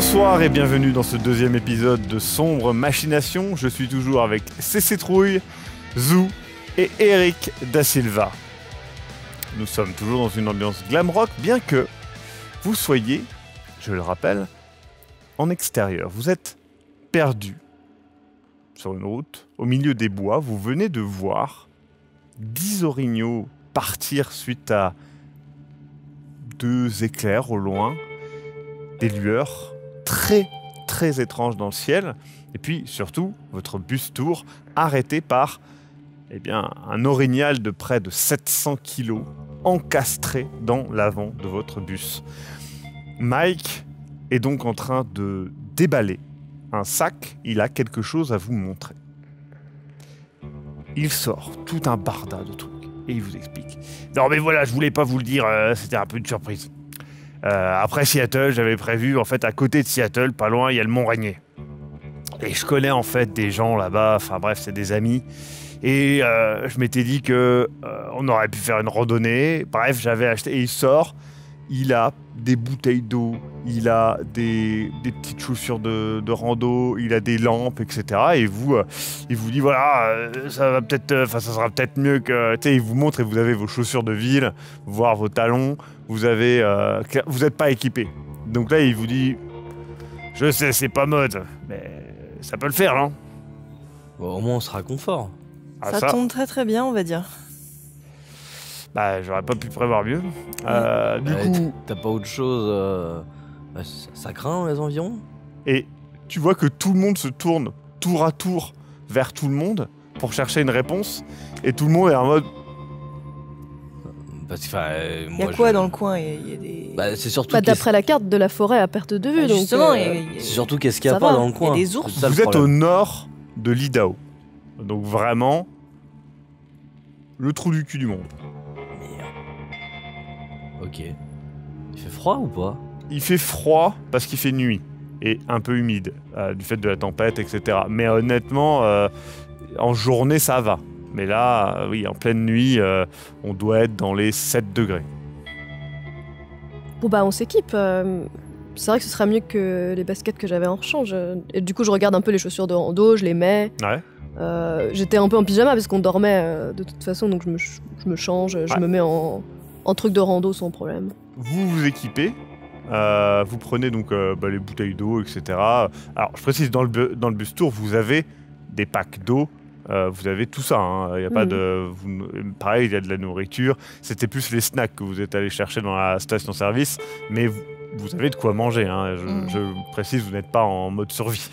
Bonsoir et bienvenue dans ce deuxième épisode de Sombre Machination. Je suis toujours avec CC Trouille, Zou et Eric Da Silva. Nous sommes toujours dans une ambiance glam rock, bien que vous soyez, je le rappelle, en extérieur. Vous êtes perdu sur une route, au milieu des bois. Vous venez de voir 10 orignaux partir suite à 2 éclairs au loin, des lueurs très étranges dans le ciel, et puis surtout votre bus tour arrêté par un orignal de près de 700 kilos encastré dans l'avant de votre bus. Mike est donc en train de déballer un sac. Il a quelque chose à vous montrer. Il sort tout un barda de trucs et il vous explique. Non mais voilà, je voulais pas vous le dire, c'était un peu une surprise. Après Seattle, j'avais prévu, en fait, à côté de Seattle, pas loin, il y a le Mont Rainier. Et je connais en fait des gens là-bas, enfin bref, c'est des amis. Et je m'étais dit que on aurait pu faire une randonnée. Bref, j'avais acheté, et il sort, il a des bouteilles d'eau, il a des petites chaussures de rando, il a des lampes, etc. Et il vous dit voilà, ça va peut-être, ça sera peut-être mieux que, tu sais, il vous montre et vous avez vos chaussures de ville, voire vos talons, vous n'êtes pas équipé. Donc là, il vous dit, je sais, c'est pas mode, mais ça peut le faire, non? Bon, au moins, on sera confort. Ah, ça tombe très bien, on va dire. Bah, j'aurais pas pu prévoir mieux. Du coup... T'as pas autre chose... ça craint les environs? Et tu vois que tout le monde se tourne tour à tour vers tout le monde pour chercher une réponse. Et tout le monde est en mode... Parce que, il y a quoi dans le coin? Il y a des... Bah, c'est surtout... d'après la carte de la forêt à perte de vue. Bah, justement, c'est surtout qu'est-ce qu'il y a pas dans le coin. Il y a des ours. Vous êtes au nord de l'Idaho. Donc vraiment... le trou du cul du monde. Ok. Il fait froid ou pas? Il fait froid parce qu'il fait nuit et un peu humide du fait de la tempête, etc. Mais honnêtement, en journée, ça va. Mais là, oui, en pleine nuit, on doit être dans les 7 degrés. Bon bah on s'équipe. C'est vrai que ce sera mieux que les baskets que j'avais en rechange. Et du coup, je regarde un peu les chaussures de rando, je les mets. Ouais. J'étais un peu en pyjama parce qu'on dormait de toute façon, donc je me change, je me mets en truc de rando sans problème. Vous vous équipez, vous prenez donc les bouteilles d'eau, etc. Alors, je précise, dans le bus tour, vous avez des packs d'eau, vous avez tout ça. Il y a pas de, pareil, il y a de la nourriture. C'était plus les snacks que vous êtes allé chercher dans la station-service, mais vous avez de quoi manger. Je précise, vous n'êtes pas en mode survie.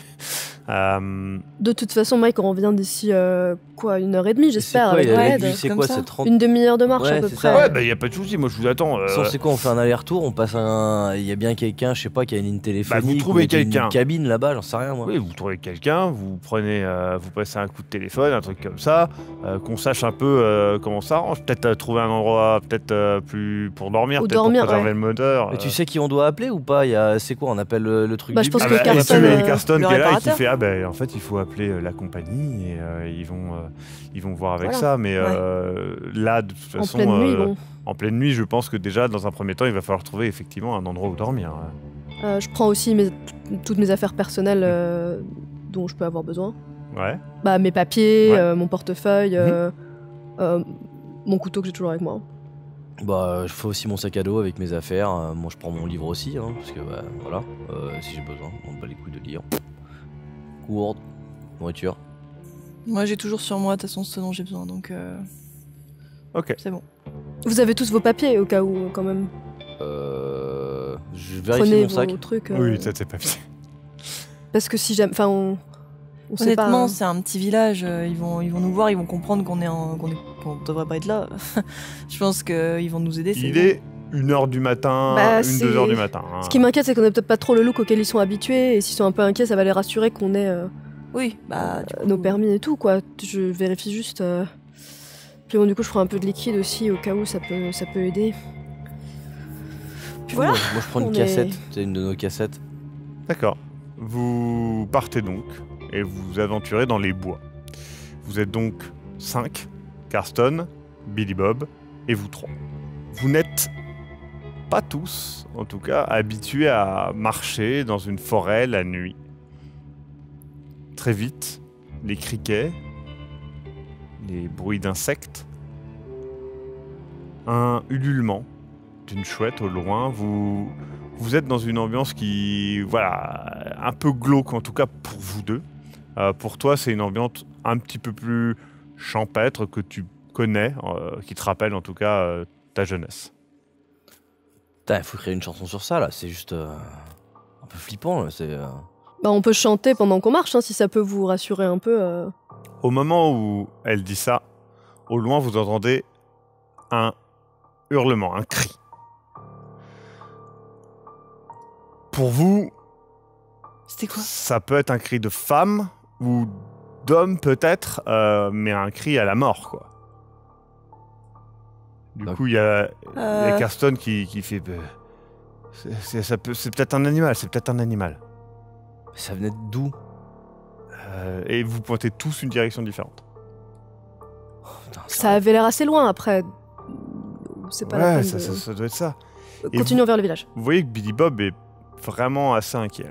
De toute façon, Mike, on revient d'ici 1h30, j'espère. C'est quoi, c'est 30... Une demi-heure de marche à peu près. Ouais, bah y a pas de souci, moi je vous attends. C'est quoi, on fait un aller-retour, on passe il y a bien quelqu'un, je sais pas, qui a une ligne téléphonique, vous trouvez quelqu'un, une cabine là-bas, j'en sais rien moi. Oui, vous trouvez quelqu'un, vous prenez, vous passez un coup de téléphone, un truc comme ça, qu'on sache un peu comment ça arrange. Peut-être trouver un endroit, plus pour dormir, peut-être pour préserver le moteur. Mais tu sais qui on doit appeler ou pas? C'est quoi, on appelle le truc du bus? Je pense que Carston qui est là et qui fait en fait il faut appeler la compagnie et ils vont voir avec ça, mais là de toute façon en pleine nuit, je pense que déjà dans un premier temps il va falloir trouver effectivement un endroit où dormir. Je prends aussi toutes mes affaires personnelles dont je peux avoir besoin. Ouais. Bah mes papiers, mon portefeuille, mon couteau que j'ai toujours avec moi. Bah, je fais aussi mon sac à dos avec mes affaires. Moi, je prends mon livre aussi, parce que voilà, si j'ai besoin, on n'a pas les couilles de lire. Gourde, nourriture. Moi, j'ai toujours sur moi, de toute façon, ce dont j'ai besoin, donc. Ok. C'est bon. Vous avez tous vos papiers au cas où, quand même. Je vérifie mon sac. Trucs, Oui, ça c'est papiers. Parce que si jamais, enfin, on sait pas. Honnêtement, c'est un petit village. Ils vont nous voir, ils vont comprendre qu'on devrait pas être là. Je pense qu'ils vont nous aider. Il est 1h du matin, 2h du matin. Ce qui m'inquiète, c'est qu'on a peut-être pas trop le look auquel ils sont habitués, et s'ils sont un peu inquiets, ça va les rassurer qu'on ait nos permis et tout, quoi. Je vérifie juste. Puis bon, du coup, je prends un peu de liquide aussi, au cas où ça peut aider. Puis voilà. Moi, je prends une cassette, c'est une de nos cassettes. D'accord. Vous partez donc, et vous vous aventurez dans les bois. Vous êtes donc 5, Carston, Billy Bob, et vous 3. Vous n'êtes pas tous, en tout cas, habitués à marcher dans une forêt la nuit. Très vite, les criquets, les bruits d'insectes, un ululement d'une chouette au loin. Vous êtes dans une ambiance qui, voilà, un peu glauque, en tout cas pour vous deux. Pour toi, c'est une ambiance un petit peu plus champêtre que tu connais, qui te rappelle en tout cas ta jeunesse. Putain, il faut créer une chanson sur ça, là. C'est juste un peu flippant, là. Bah, on peut chanter pendant qu'on marche, hein, si ça peut vous rassurer un peu. Au moment où elle dit ça, au loin, vous entendez un hurlement, un cri. Pour vous, C'était quoi? ça peut être un cri de femme ou d'homme peut-être, mais un cri à la mort, quoi. Du coup, il y a Carston qui fait... c'est peut-être un animal, c'est peut-être un animal. Ça venait d'où? Et vous pointez tous une direction différente. Oh, putain, Ça avait l'air assez loin après. C'est pas la Ouais, peine de... ça doit être ça. Et Continuons vers le village. Vous voyez que Billy Bob est vraiment assez inquiet.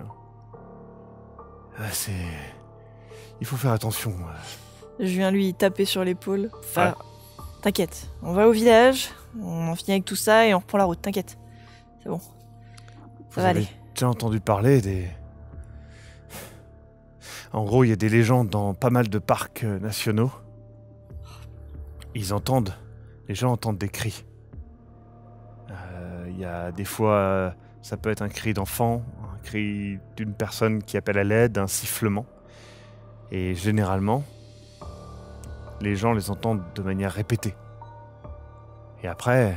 Il faut faire attention. Je viens lui taper sur l'épaule. Enfin, t'inquiète, on va au village, on en finit avec tout ça et on reprend la route, t'inquiète. C'est bon. Ça va aller. J'ai entendu parler des... En gros, il y a des légendes dans pas mal de parcs nationaux. Les gens entendent des cris. Il y a des fois, ça peut être un cri d'enfant, un cri d'une personne qui appelle à l'aide, un sifflement. Et généralement, les gens les entendent de manière répétée. Et après,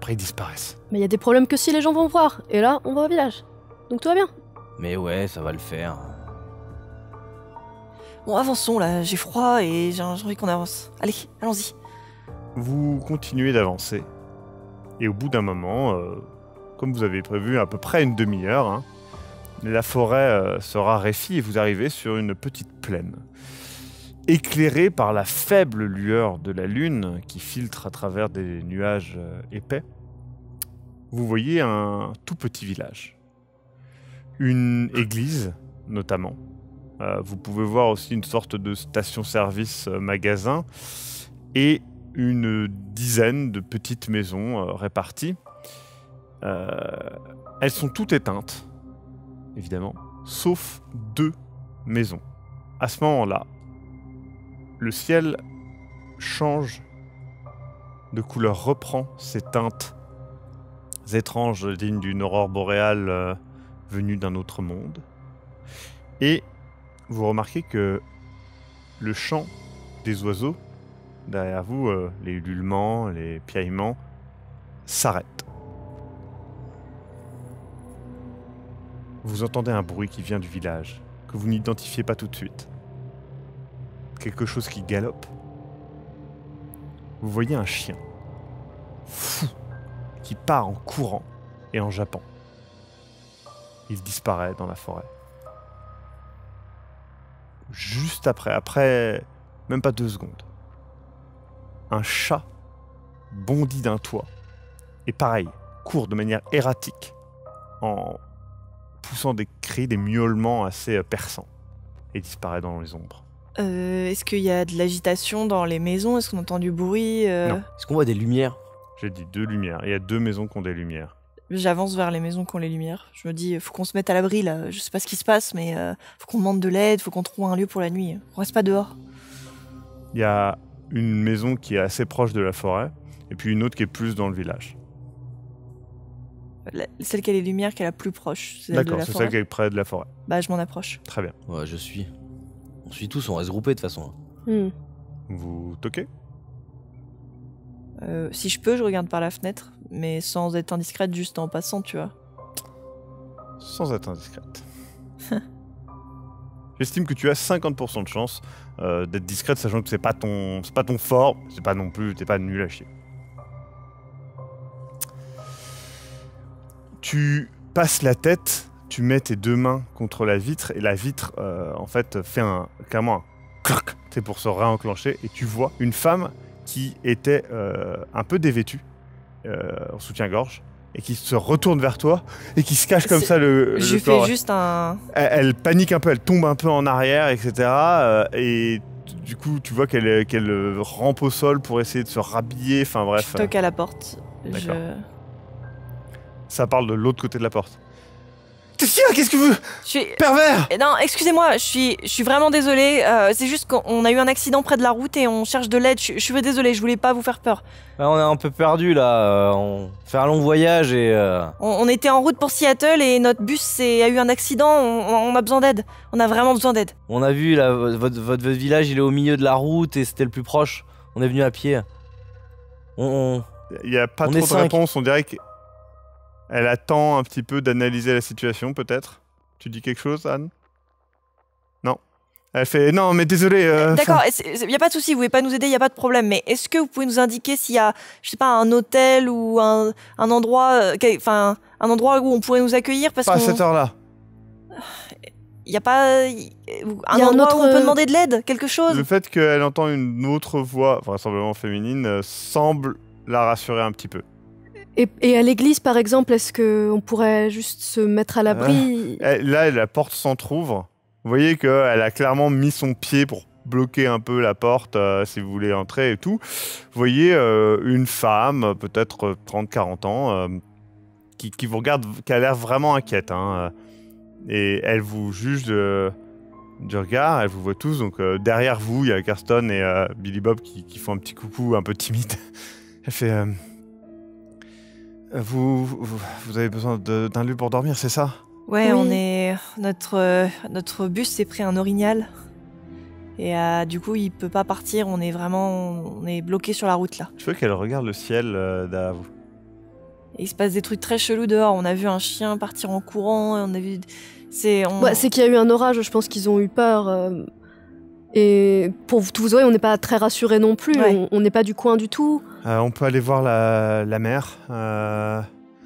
ils disparaissent. Mais il y a des problèmes que si les gens vont voir. Et là, on va au village. Donc tout va bien. Mais ouais, ça va le faire. Bon, avançons là, j'ai froid et j'ai envie qu'on avance. Allez, allons-y. Vous continuez d'avancer. Et au bout d'un moment, comme vous avez prévu à peu près une demi-heure, hein, la forêt se raréfie et vous arrivez sur une petite plaine. Éclairée par la faible lueur de la lune qui filtre à travers des nuages épais, vous voyez un tout petit village. Une église, notamment. Vous pouvez voir aussi une sorte de station-service magasin et une dizaine de petites maisons réparties. Elles sont toutes éteintes, évidemment, sauf 2 maisons. À ce moment-là, le ciel change de couleur, reprend ses teintes étranges dignes d'une aurore boréale venue d'un autre monde. Et vous remarquez que le chant des oiseaux, derrière vous, les ululements, les piaillements, s'arrêtent. Vous entendez un bruit qui vient du village, que vous n'identifiez pas tout de suite. Quelque chose qui galope. Vous voyez un chien, fou, qui part en courant et en jappant. Il disparaît dans la forêt. Juste après même pas 2 secondes, un chat bondit d'un toit et pareil, court de manière erratique en poussant des cris, des miaulements assez perçants et disparaît dans les ombres. Est-ce qu'il y a de l'agitation dans les maisons? Est-ce qu'on entend du bruit? Non. Est-ce qu'on voit des lumières? J'ai dit 2 lumières. Il y a 2 maisons qui ont des lumières. J'avance vers les maisons qui ont les lumières. Je me dis, faut qu'on se mette à l'abri là. Je sais pas ce qui se passe, mais faut qu'on demande de l'aide, faut qu'on trouve un lieu pour la nuit. On reste pas dehors. Il y a une maison qui est assez proche de la forêt et puis une autre qui est plus dans le village. Celle qui a les lumières qui est la plus proche. Celle D'accord, de la c'est forêt. celle qui est près de la forêt. Bah, je m'en approche. Très bien. Ouais, je suis. On suit tous, on reste groupés de toute façon. Vous toquez? Si je peux, je regarde par la fenêtre, mais sans être indiscrète, juste en passant, tu vois. Sans être indiscrète. J'estime que tu as 50% de chance d'être discrète, sachant que c'est pas ton fort, c'est pas non plus, t'es pas nul à chier. Tu passes la tête, tu mets tes 2 mains contre la vitre et la vitre en fait fait carrément un clac, c'est pour se réenclencher et tu vois une femme qui était un peu dévêtue, en soutien-gorge, et qui se retourne vers toi et qui se cache comme ça le Je corps. fais juste un... Elle panique un peu, elle tombe un peu en arrière, etc. Et du coup, tu vois qu'elle rampe au sol pour essayer de se rhabiller. Enfin bref. Je toque à la porte. D'accord. Ça parle de l'autre côté de la porte. Qu'est-ce qu'il y a? Qu'est-ce que vous... Pervers! Non, excusez-moi, je suis vraiment désolée. C'est juste qu'on a eu un accident près de la route et on cherche de l'aide. Je suis désolée, je voulais pas vous faire peur. On est un peu perdu là, on fait un long voyage et... On était en route pour Seattle et notre bus a eu un accident, on a besoin d'aide. On a vraiment besoin d'aide. On a vu là, votre village il est au milieu de la route et c'était le plus proche. On est venu à pied. Il n'y a pas on trop de 5. réponse, on dirait qu'elle attend un petit peu d'analyser la situation peut-être. Tu dis quelque chose, Anne? Non. Elle fait non mais désolé. D'accord, il y a pas de souci, vous pouvez pas nous aider, il y a pas de problème. Mais est-ce que vous pouvez nous indiquer s'il y a, je sais pas, un hôtel ou un endroit, un endroit où on pourrait nous accueillir parce pas à cette heure-là. Il y a pas un endroit où on peut demander de l'aide, quelque chose. Le fait qu'elle entend une autre voix, vraisemblablement féminine, semble la rassurer un petit peu. Et à l'église, par exemple, est-ce qu'on pourrait juste se mettre à l'abri? Là, la porte s'entrouvre. Vous voyez qu'elle a clairement mis son pied pour bloquer un peu la porte, si vous voulez entrer et tout. Vous voyez une femme, peut-être 30-40 ans, qui vous regarde, qui a l'air vraiment inquiète. Hein, et elle vous juge du regard, elle vous voit tous. Donc derrière vous, il y a Karsten et Billy Bob qui font un petit coucou un peu timide. Elle fait... Vous avez besoin d'un lieu pour dormir, c'est ça? Ouais, Oui. notre bus s'est pris un orignal. Et du coup, il peut pas partir, on est bloqué sur la route là. Je veux qu'elle regarde le ciel derrière vous. Et il se passe des trucs très chelous dehors. On a vu un chien partir en courant, on a vu... C'est qu'il y a eu un orage, je pense qu'ils ont eu peur. Et pour tout vous dire, on n'est pas très rassurés non plus, Ouais. on n'est pas du coin du tout. On peut aller voir la mer.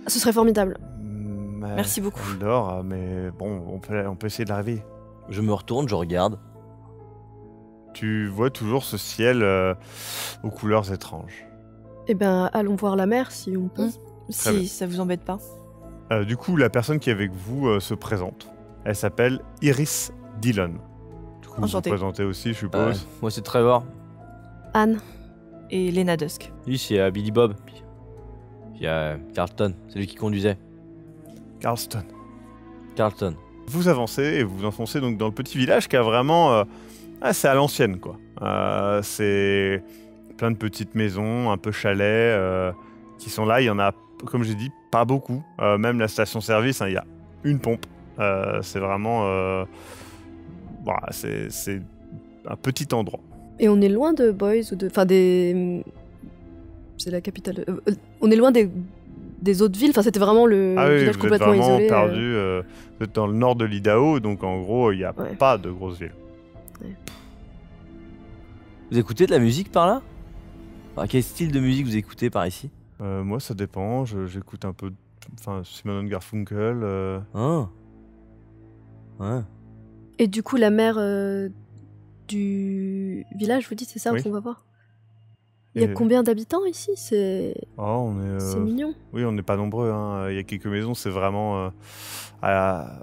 Ce serait formidable. Merci beaucoup. Elle dort, mais bon, on peut essayer de la réveiller. Je me retourne, je regarde. Tu vois toujours ce ciel aux couleurs étranges. Eh ben, allons voir la mer si on peut. Très bien. Si ça vous embête pas. Du coup, la personne qui est avec vous se présente. Elle s'appelle Iris Dillon. Du coup, vous vous Enchantée. présentez aussi, je suppose. Moi c'est Trevor. Anne. Et Lena Dusk. Lui c'est Billy Bob. Puis il y a Carlton, c'est lui qui conduisait. Carlston. Carlton. Vous avancez et vous enfoncez donc dans le petit village qui a vraiment... c'est à l'ancienne, quoi. C'est plein de petites maisons, un peu chalets, qui sont là. Il y en a, comme j'ai dit, pas beaucoup. Même la station-service, il y a une pompe. C'est vraiment... c'est un petit endroit. Et on est loin de Boise ou de... Enfin, des... C'est la capitale. On est loin des autres villes. Enfin, c'était vraiment le village vous complètement êtes vraiment isolé. perdu. Vous êtes dans le nord de l'Idaho, donc en gros, il n'y a Ouais. pas de grosses villes. Vous écoutez de la musique par là? Enfin, quel style de musique vous écoutez par ici? Moi, ça dépend. J'écoute un peu... Enfin, Simon & Garfunkel. Ah. Ouais. Et du coup, la mère du village, vous dites, c'est ça Oui. qu'on va voir? Il y a Et- combien d'habitants ici? C'est on est... c'est mignon. Oui, on n'est pas nombreux. Hein. Il y a quelques maisons. C'est vraiment... à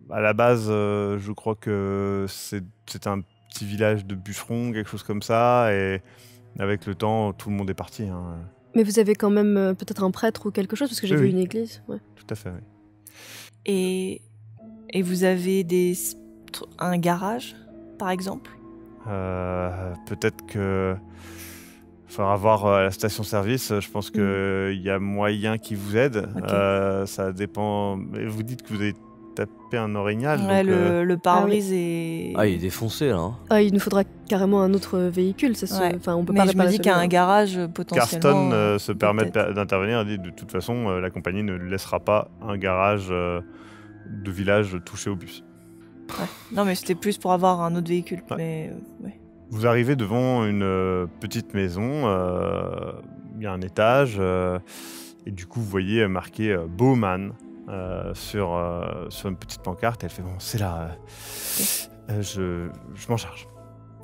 la base, je crois que c'est un petit village de bûcherons, quelque chose comme ça. Et avec le temps, tout le monde est parti. Hein. Mais vous avez quand même peut-être un prêtre ou quelque chose, parce que j'ai Oui, vu oui. une église. Ouais. Tout à fait, oui. Et vous avez un garage, par exemple? Peut-être que... Faudra voir à la station-service. Je pense qu'il y a moyen qui vous aide. Ok. Ça dépend... Mais vous dites que vous avez tapé un orignal. Ouais, donc, le pare-brise est... Ah, il est défoncé là. Hein. Ah, il nous faudra carrément un autre véhicule. Ouais. Enfin, on peut Mais pas je me réparer dis qu'un celui-là. garage, potentiellement... Carston se permet peut-être. d'intervenir et dit de toute façon, la compagnie ne laissera pas un garage de village touché au bus. Non, mais c'était plus pour avoir un autre véhicule. Ouais. Mais ouais. Vous arrivez devant une petite maison, il y a un étage, et du coup vous voyez marqué Bowman sur une petite pancarte. Elle fait bon, c'est là, je m'en charge.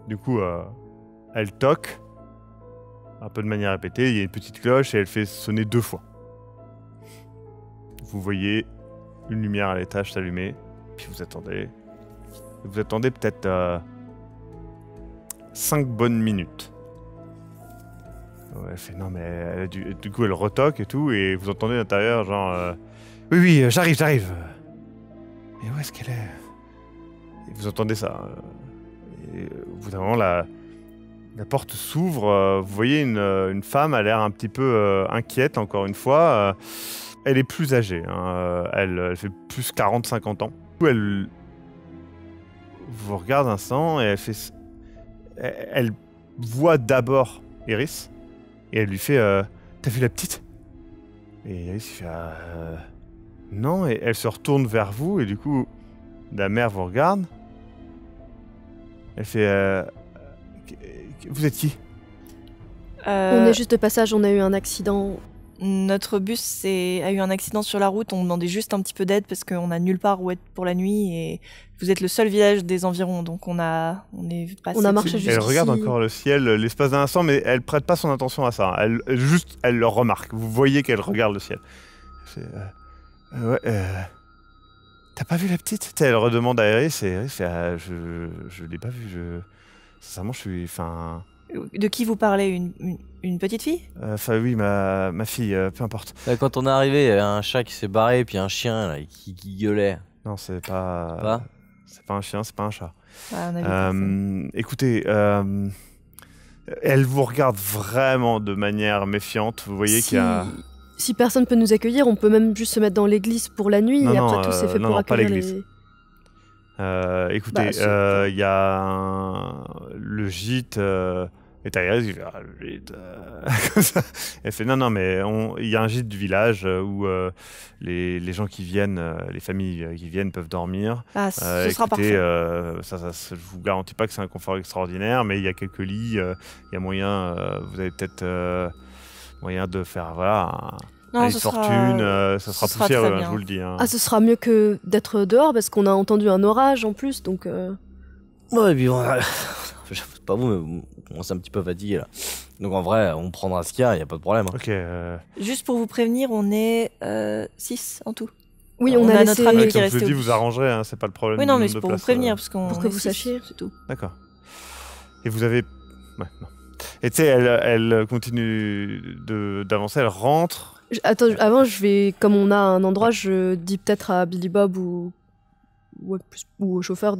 Du coup, elle toque, un peu de manière répétée. Il y a une petite cloche et elle fait sonner 2 fois. Vous voyez une lumière à l'étage s'allumer, puis vous attendez. Vous attendez peut-être 5 bonnes minutes. Ouais, elle fait non mais elle a du coup elle retoque et tout et vous entendez à l'intérieur genre oui j'arrive. Mais où est-ce qu'elle est? Et vous entendez ça. Et au bout d'un moment la porte s'ouvre. Vous voyez une femme a l'air un petit peu inquiète encore une fois. Elle est plus âgée. Hein, elle fait plus 40-50 ans. Elle vous regarde un instant et elle voit d'abord Iris. Et elle lui fait t'as vu la petite? Et Iris fait non. Et elle se retourne vers vous. Et du coup, la mère vous regarde. Elle fait vous êtes qui? On est juste de passage, on a eu un accident. Notre bus a eu un accident sur la route. On demandait juste un petit peu d'aide parce qu'on a nulle part où être pour la nuit. Et vous êtes le seul village des environs. Donc on est passé. On a marché jusqu'ici. Elle regarde encore le ciel l'espace d'un instant, mais elle prête pas son attention à ça. Elle le remarque. Vous voyez qu'elle regarde le ciel. Ouais. T'as pas vu la petite? Elle redemande à Iris et Iris fait je l'ai pas vue. Sincèrement, je suis. Enfin. De qui vous parlez? Une petite fille? Enfin oui, ma fille, peu importe. Là, quand on est arrivé, il y avait un chat qui s'est barré, puis un chien là, qui gueulait. Non, c'est pas. Pas C'est pas un chien, c'est pas un chat. Ah, on avait Écoutez, elle vous regarde vraiment de manière méfiante. Vous voyez qu'il y a. Si personne peut nous accueillir, on peut même juste se mettre dans l'église pour la nuit. Et après tout, c'est fait pour pas accueillir l'église. Écoutez, il y a le gîte. Et Thérèse, il fait le gîte. Comme ça. Elle fait non, mais il y a un gîte du village où les gens qui viennent, les familles qui viennent peuvent dormir. Ah, ce sera parfait. Je vous garantis pas que c'est un confort extraordinaire, mais il y a quelques lits. Il y a moyen, vous avez peut-être moyen de faire une fortune. Ça sera poussiéreux, je vous le dis. Hein. Ah, ce sera mieux que d'être dehors parce qu'on a entendu un orage en plus, donc. Ouais, et puis je sais pas vous, mais on commence un petit peu fatigué là. Donc en vrai, on prendra ce qu'il y a pas de problème. Hein. Ok. Juste pour vous prévenir, on est 6 en tout. Oui, on a laissé... notre ami qui comme est je vous resté. dis, vous arrangerez, hein, c'est pas le problème. Oui, non, mais c'est pour vous prévenir, parce qu'on pour que vous 6, sachiez. c'est tout. D'accord. Et vous avez. Ouais, non. Et tu sais, elle continue d'avancer, elle rentre. Attends, avant, comme on a un endroit, je dis peut-être à Billy Bob ou au chauffeur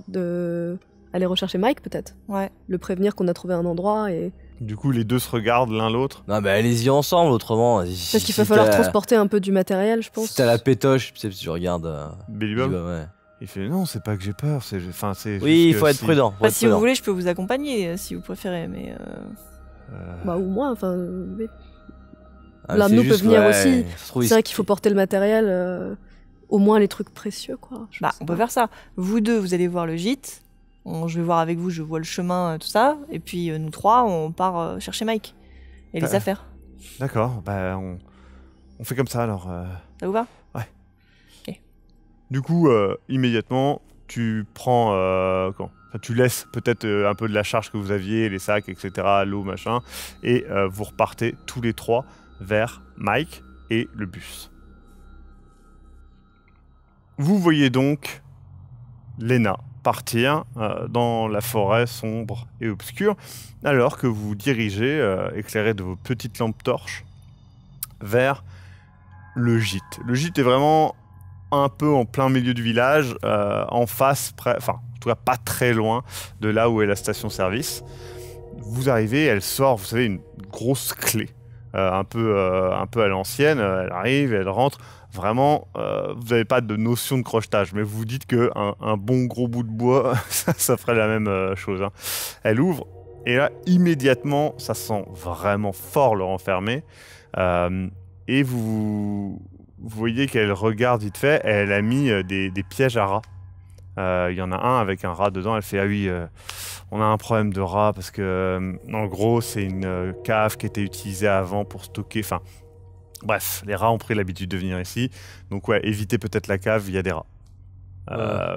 aller rechercher Mike, peut-être. Ouais. Le prévenir qu'on a trouvé un endroit et. Du coup, les deux se regardent l'un l'autre. Non, mais allez-y ensemble autrement. Parce qu'il va falloir transporter un peu du matériel, je pense. Si t'as la pétoche, tu sais, si tu regardes. Billy Bob. Ouais. Il fait non, c'est pas que j'ai peur, c'est. Oui, il faut être prudent. Si vous voulez, je peux vous accompagner si vous préférez, mais. Bah, ou moi, enfin. Oui. L'un de nous peut venir aussi. C'est vrai qu'il faut porter le matériel, au moins les trucs précieux, quoi. On peut faire ça. Vous deux, vous allez voir le gîte. Je vais voir avec vous, je vois le chemin, tout ça. Et puis nous trois, on part chercher Mike et les affaires. D'accord, bah on fait comme ça alors. Ça vous va? Ouais. Ok. Du coup, immédiatement, tu prends tu laisses peut-être un peu de la charge que vous aviez, les sacs, etc., l'eau, machin, et vous repartez tous les trois vers Mike et le bus. Vous voyez donc Lena partir dans la forêt sombre et obscure, alors que vous vous dirigez, éclairé de vos petites lampes torches, vers le gîte. Le gîte est vraiment un peu en plein milieu du village, en face, en tout cas pas très loin de là où est la station-service. Vous arrivez, elle sort, vous savez, une grosse clé, un peu à l'ancienne, elle arrive, elle rentre. Vraiment, vous n'avez pas de notion de crochetage, mais vous vous dites qu'un bon gros bout de bois, ça ferait la même chose. Hein. Elle ouvre, et là, immédiatement, ça sent vraiment fort le renfermer. Et vous voyez qu'elle regarde vite fait, elle a mis des pièges à rats. Il y en a un avec un rat dedans, elle fait « Ah oui, on a un problème de rat, parce que, en gros, c'est une cave qui était utilisée avant pour stocker... » Bref, les rats ont pris l'habitude de venir ici. Donc ouais, évitez peut-être la cave, il y a des rats.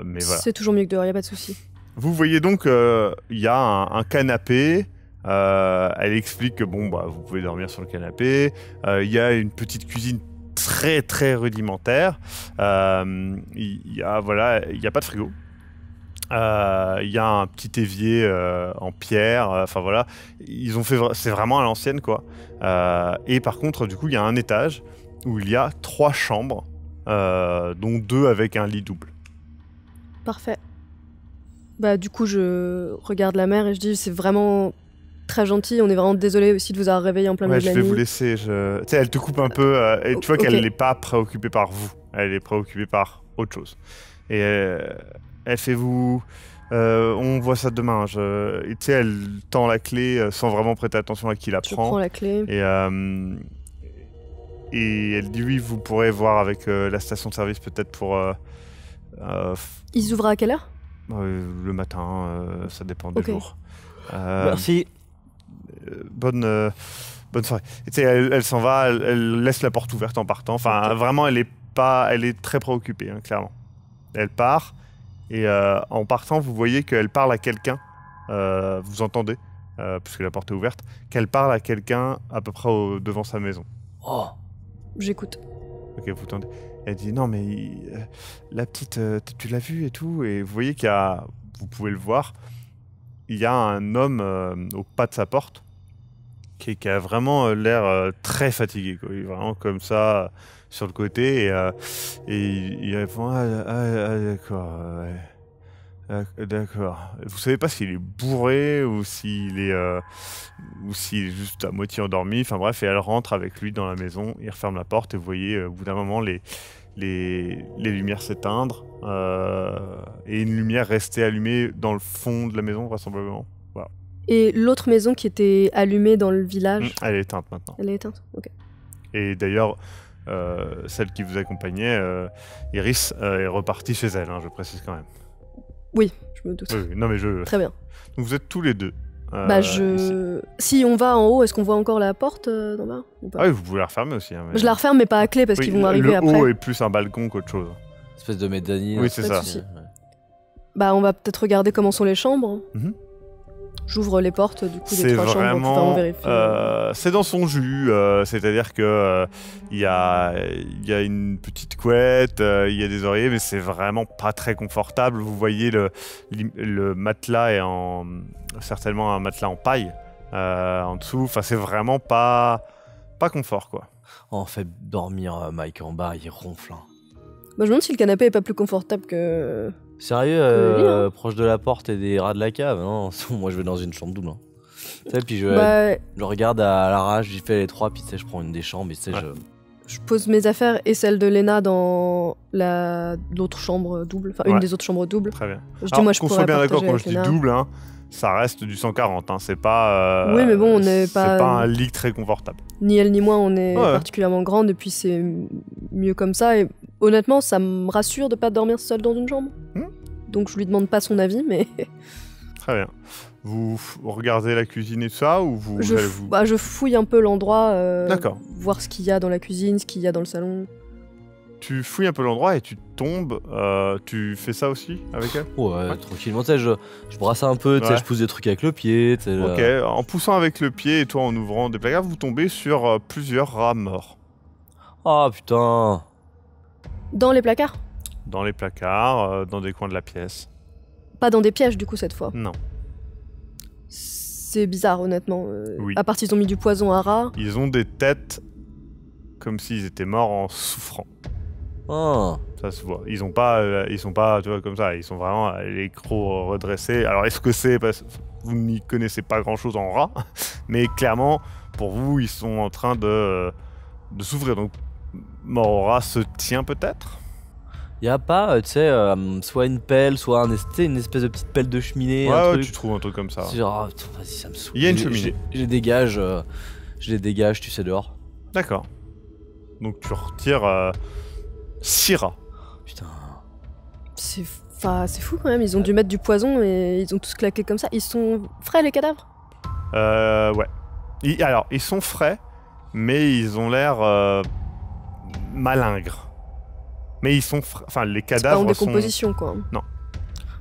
Mais voilà. C'est toujours mieux que dehors, il n'y a pas de souci. Vous voyez donc, il y a un canapé Elle explique que bon, bah, vous pouvez dormir sur le canapé. Il y a une petite cuisine très très rudimentaire. Il y a pas de frigo. Il y a un petit évier en pierre. Enfin voilà, ils ont fait, c'est vraiment à l'ancienne quoi. Et par contre, du coup, il y a un étage où il y a 3 chambres, dont 2 avec un lit double. Parfait. Bah du coup, je regarde la mère et je dis c'est vraiment très gentil. On est vraiment désolé aussi de vous avoir réveillé en plein milieu de la nuit. Je vais vous laisser. Tu sais, elle te coupe un peu et tu vois qu'elle n'est pas préoccupée par vous. Elle est préoccupée par autre chose. Et elle fait vous. On voit ça demain. Et tu sais, elle tend la clé sans vraiment prêter attention à qui la prend. Je prends la clé. Et elle dit oui, vous pourrez voir avec la station de service peut-être pour. Ils ouvrent à quelle heure ? Le matin, ça dépend du jour. Merci. Bonne soirée. Et tu sais, elle s'en va, elle laisse la porte ouverte en partant. Enfin, vraiment, elle est très préoccupée, hein, clairement. Elle part, et en partant, vous voyez qu'elle parle à quelqu'un. Vous entendez, puisque la porte est ouverte, qu'elle parle à quelqu'un à peu près devant sa maison. Oh. J'écoute. Ok, vous entendez. Elle dit non, mais la petite, tu l'as vue et tout. Et vous voyez qu'il y a, vous pouvez le voir, il y a un homme au pas de sa porte qui a vraiment l'air très fatigué, quoi. Il est vraiment comme ça sur le côté et il répond d'accord. D'accord. Vous savez pas s'il est bourré ou s'il est juste à moitié endormi. Enfin bref, et elle rentre avec lui dans la maison. Il referme la porte et vous voyez au bout d'un moment les lumières s'éteindre et une lumière rester allumée dans le fond de la maison vraisemblablement. Voilà. Et l'autre maison qui était allumée dans le village, elle est éteinte maintenant. Elle est éteinte, ok. Et d'ailleurs, celle qui vous accompagnait, Iris, est repartie chez elle, hein, je précise quand même. Oui, je me doute. Oui, non mais Très bien. Donc vous êtes tous les deux. Si on va en haut, est-ce qu'on voit encore la porte d'en bas ou pas ? Ah oui, vous pouvez la refermer aussi. Hein, mais... Je la referme, mais pas à clé parce qu'ils vont arriver après. Le haut est plus un balcon qu'autre chose. Espèce de mezzanine. Oui, c'est ça. Bah, on va peut-être regarder comment sont les chambres. Mm-hmm. J'ouvre les portes du coup des 3 chambres pour vraiment vérifier. C'est dans son jus, c'est-à-dire que il y a une petite couette, il y a des oreillers, mais c'est vraiment pas très confortable. Vous voyez le matelas est certainement un matelas en paille en dessous. Enfin, c'est vraiment pas confort quoi. On fait dormir Mike en bas, il ronfle. Hein. Bah, je me demande si le canapé est pas plus confortable que. Sérieux, proche de la porte et des rats de la cave, non. Moi je vais dans une chambre double. Hein. Tu sais, puis je regarde à l'arrache, j'y fais les 3, puis tu sais, je prends une des chambres, et tu sais, je pose mes affaires et celle de Léna dans l'autre chambre double, enfin une des autres chambres doubles. Très bien. Je dis, moi, je qu'on soit bien d'accord, quand je dis double, hein, ça reste du 140, hein, c'est pas. Oui, mais bon, on n'est pas. C'est pas un lit très confortable. Ni elle ni moi, on est particulièrement grande, et puis c'est mieux comme ça. Et honnêtement, ça me rassure de pas dormir seule dans une chambre. Donc je lui demande pas son avis, mais. Très bien. Vous regardez la cuisine et tout ça, ou je fouille un peu l'endroit, D'accord. Voir ce qu'il y a dans la cuisine, ce qu'il y a dans le salon. Tu fouilles un peu l'endroit et tu tombes. Tu fais ça aussi avec elle ? Ouais, tranquillement. Tu sais, je brasse un peu, tu sais, je pousse des trucs avec le pied. Ok, en poussant avec le pied et toi en ouvrant des placards, vous tombez sur plusieurs rats morts. Ah putain. Dans les placards ? Dans les placards, dans des coins de la pièce. Pas dans des pièges du coup cette fois ? Non. C'est bizarre honnêtement. Oui. À part ils ont mis du poison à rats. Ils ont des têtes comme s'ils étaient morts en souffrant. Oh. Ça se voit. Ils sont pas, tu vois, comme ça. Ils sont vraiment les crocs redressés. Alors est-ce que c'est parce que vous n'y connaissez pas grand-chose en rats, mais clairement pour vous ils sont en train de souffrir. Donc mort au rat se tient peut-être. Y a pas, tu sais, soit une pelle, soit une espèce de petite pelle de cheminée. Ouais, tu trouves un truc comme ça. C'est genre, vas-y, ça me saoule. Il y a une cheminée. Je les dégage, tu sais, dehors. D'accord. Donc tu retires 6 rats. Putain. C'est fou quand même, ils ont dû mettre du poison et ils ont tous claqué comme ça. Ils sont frais les cadavres ? Ouais. Alors, ils sont frais, mais ils ont l'air malingres. Mais ils sont... Enfin, les cadavres sont... pas en décomposition, quoi. Non.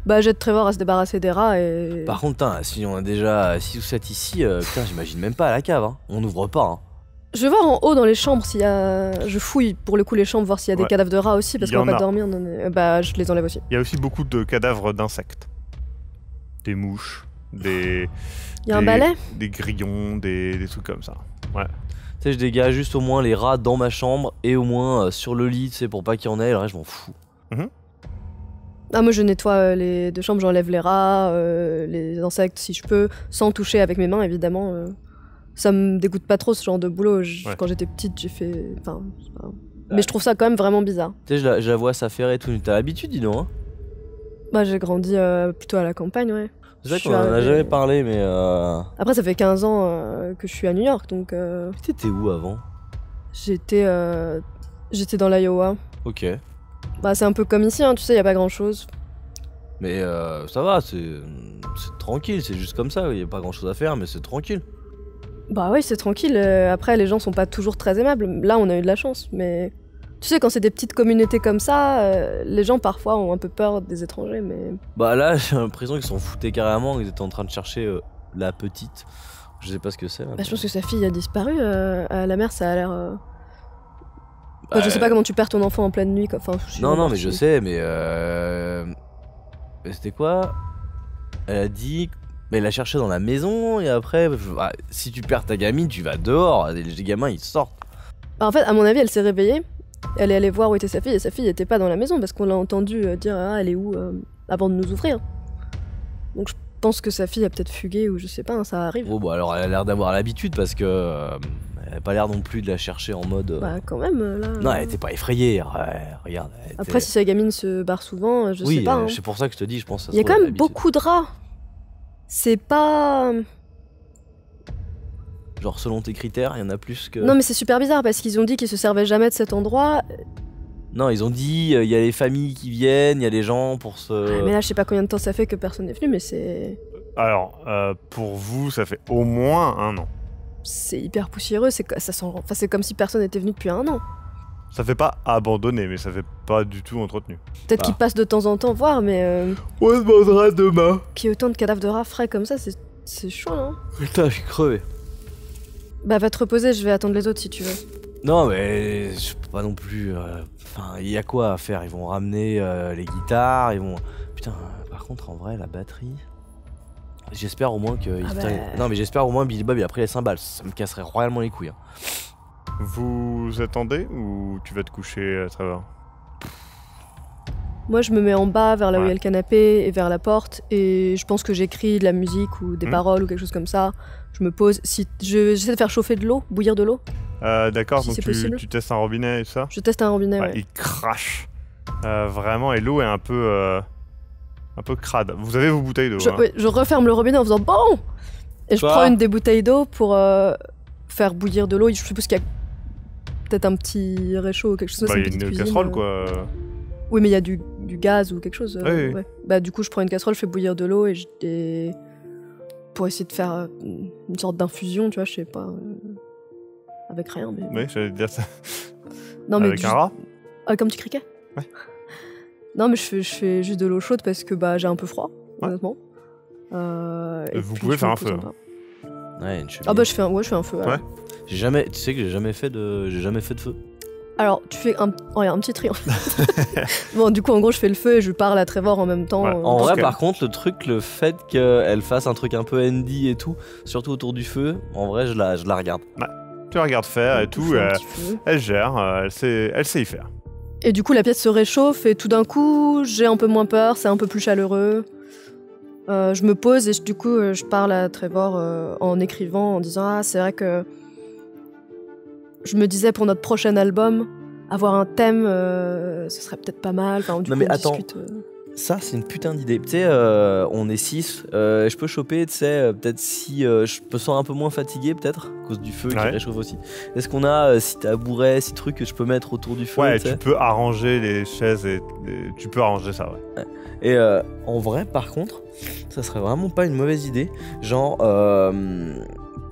Bah, j'aide Trevor à se débarrasser des rats et. Par contre, putain, si on a déjà 6 ou 7 ici, putain, j'imagine même pas à la cave. Hein. On n'ouvre pas. Hein. Je vais voir en haut dans les chambres s'il y a. Je fouille pour le coup les chambres, voir s'il y a des cadavres de rats aussi, parce qu'on va pas dormir. Bah, je les enlève aussi. Il y a aussi beaucoup de cadavres d'insectes. Des mouches, des. Il y a un balai? Des grillons, des trucs comme ça. Ouais. Tu sais, je dégage juste au moins les rats dans ma chambre et au moins sur le lit, tu sais, pour pas qu'il y en ait, le reste, je m'en fous. Ah, moi je nettoie les 2 chambres, j'enlève les rats, les insectes si je peux, sans toucher avec mes mains évidemment. Ça me dégoûte pas trop ce genre de boulot. Quand j'étais petite, j'ai fait. Enfin, mais je trouve ça quand même vraiment bizarre. Tu sais, je la vois s'affairer et tout. T'as l'habitude, dis donc. Hein. Bah, j'ai grandi plutôt à la campagne, ouais. C'est vrai qu'on en a jamais parlé, mais. Après, ça fait 15 ans que je suis à New York, donc. T'étais où avant? J'étais dans l'Iowa. Ok. Bah, c'est un peu comme ici, hein, tu sais, y a pas grand chose. Mais ça va, c'est tranquille, c'est juste comme ça, y a pas grand chose à faire, mais c'est tranquille. Bah oui, c'est tranquille. Après, les gens sont pas toujours très aimables. Là, on a eu de la chance, mais tu sais, quand c'est des petites communautés comme ça, les gens parfois ont un peu peur des étrangers, mais. Bah là, j'ai l'impression qu'ils s'en foutaient carrément, qu'ils étaient en train de chercher la petite. Je sais pas ce que c'est. Bah, je pense que sa fille a disparu. À la mère, ça a l'air. Bah, je sais pas comment tu perds ton enfant en pleine nuit. Enfin, non, mais je sais, mais c'était quoi? Elle a dit. Mais elle l'a cherché dans la maison et après, bah, si tu perds ta gamine, tu vas dehors, les gamins ils sortent. Bah, en fait, à mon avis, elle s'est réveillée, elle est allée voir où était sa fille et sa fille était pas dans la maison parce qu'on l'a entendu dire ah, elle est où avant de nous ouvrir. Donc je pense que sa fille a peut-être fugué ou je sais pas, hein, ça arrive. Oh, bah alors elle a l'air d'avoir l'habitude parce que elle a pas l'air non plus de la chercher en mode. Bah, quand même, là. Non, elle était pas effrayée, regarde. Après, si sa gamine se barre souvent, je sais pas. Hein. C'est pour ça que je te dis, je pense. Il y a quand même beaucoup de rats. C'est pas. Genre, selon tes critères, il y en a plus que. Non, mais c'est super bizarre parce qu'ils ont dit qu'ils se servaient jamais de cet endroit. Non, ils ont dit, il y a les familles qui viennent, il y a les gens pour se. Ah, mais là, je sais pas combien de temps ça fait que personne n'est venu, mais c'est. Alors, pour vous, ça fait au moins 1 an. C'est hyper poussiéreux, ça sent. Enfin, c'est comme si personne n'était venu depuis 1 an. Ça fait pas abandonné, mais ça fait pas du tout entretenu. Peut-être qu'ils passent de temps en temps voir, mais. On se mangera demain. Qu'il y ait autant de cadavres de rats frais comme ça, c'est chaud, non? Putain, je suis crevé. Bah, va te reposer, je vais attendre les autres si tu veux. Non, mais je peux pas non plus. Enfin, il y a quoi à faire? Ils vont ramener les guitares, ils vont. Putain, par contre, en vrai, la batterie. J'espère au moins que. Non, mais j'espère au moins Billy Bob il a pris les cymbales. Ça me casserait royalement les couilles. Hein. Vous attendez ou tu vas te coucher, Trevor? Moi, je me mets en bas vers là où il y a le canapé et vers la porte, et je pense que j'écris de la musique ou des paroles ou quelque chose comme ça. Je me pose. J'essaie de faire chauffer de l'eau, bouillir de l'eau. D'accord, si donc tu testes un robinet et tout ça? Je teste un robinet, ouais. Il crache vraiment, et l'eau est un peu crade. Vous avez vos bouteilles d'eau? Je referme le robinet en faisant bon. Et je prends une des bouteilles d'eau pour faire bouillir de l'eau. Je suppose qu'il y a peut-être un petit réchaud ou quelque chose. Il y a une casserole, quoi. Oui, mais il y a du gaz ou quelque chose. Oui. Ouais. Bah, du coup, je prends une casserole, je fais bouillir de l'eau et pour essayer de faire une sorte d'infusion, tu vois, je sais pas. Avec rien, mais. Oui, j'allais te dire ça. Non, mais avec un rat? Comme tu criquais? Ouais. Non, mais je fais juste de l'eau chaude parce que bah, j'ai un peu froid, honnêtement. Vous pouvez faire un feu. Ouais, une cheminée. Ah bah je fais un feu. Ouais. Tu sais que j'ai jamais fait de feu. Alors tu fais un petit tri. Bon, du coup en gros je fais le feu et je parle à Trevor en même temps. Ouais. En vrai par contre le fait qu'elle fasse un truc un peu indie et tout, surtout autour du feu, en vrai je la regarde. Ouais. Tu la regardes faire et tout, elle gère, elle sait y faire. Et du coup la pièce se réchauffe et tout d'un coup j'ai un peu moins peur, c'est un peu plus chaleureux. Je me pose et du coup je parle à Trevor en écrivant, en disant c'est vrai que je me disais pour notre prochain album avoir un thème ce serait peut-être pas mal. Enfin, du coup, mais on attends, discute, ça c'est une putain d'idée. Tu sais, on est 6, je peux choper, tu sais, peut-être si je me sens un peu moins fatigué peut-être à cause du feu qui réchauffe aussi. Est-ce qu'on a si tabouret, si trucs que je peux mettre autour du feu? Ouais, tu peux arranger les chaises et tu peux arranger ça, ouais. Et en vrai, par contre, ça serait vraiment pas une mauvaise idée. Genre,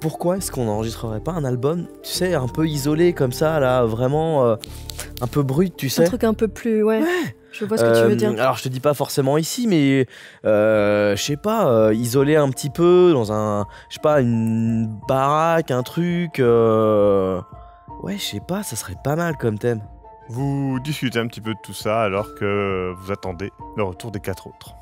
pourquoi est-ce qu'on n'enregistrerait pas un album, tu sais, un peu isolé comme ça, là, vraiment un peu brut, tu sais? Un truc un peu plus, ouais. Je vois ce que tu veux dire. Alors, je te dis pas forcément ici, mais je sais pas, isolé un petit peu dans je sais pas, une baraque, un truc. Ouais, je sais pas, ça serait pas mal comme thème. Vous discutez un petit peu de tout ça alors que vous attendez le retour des 4 autres.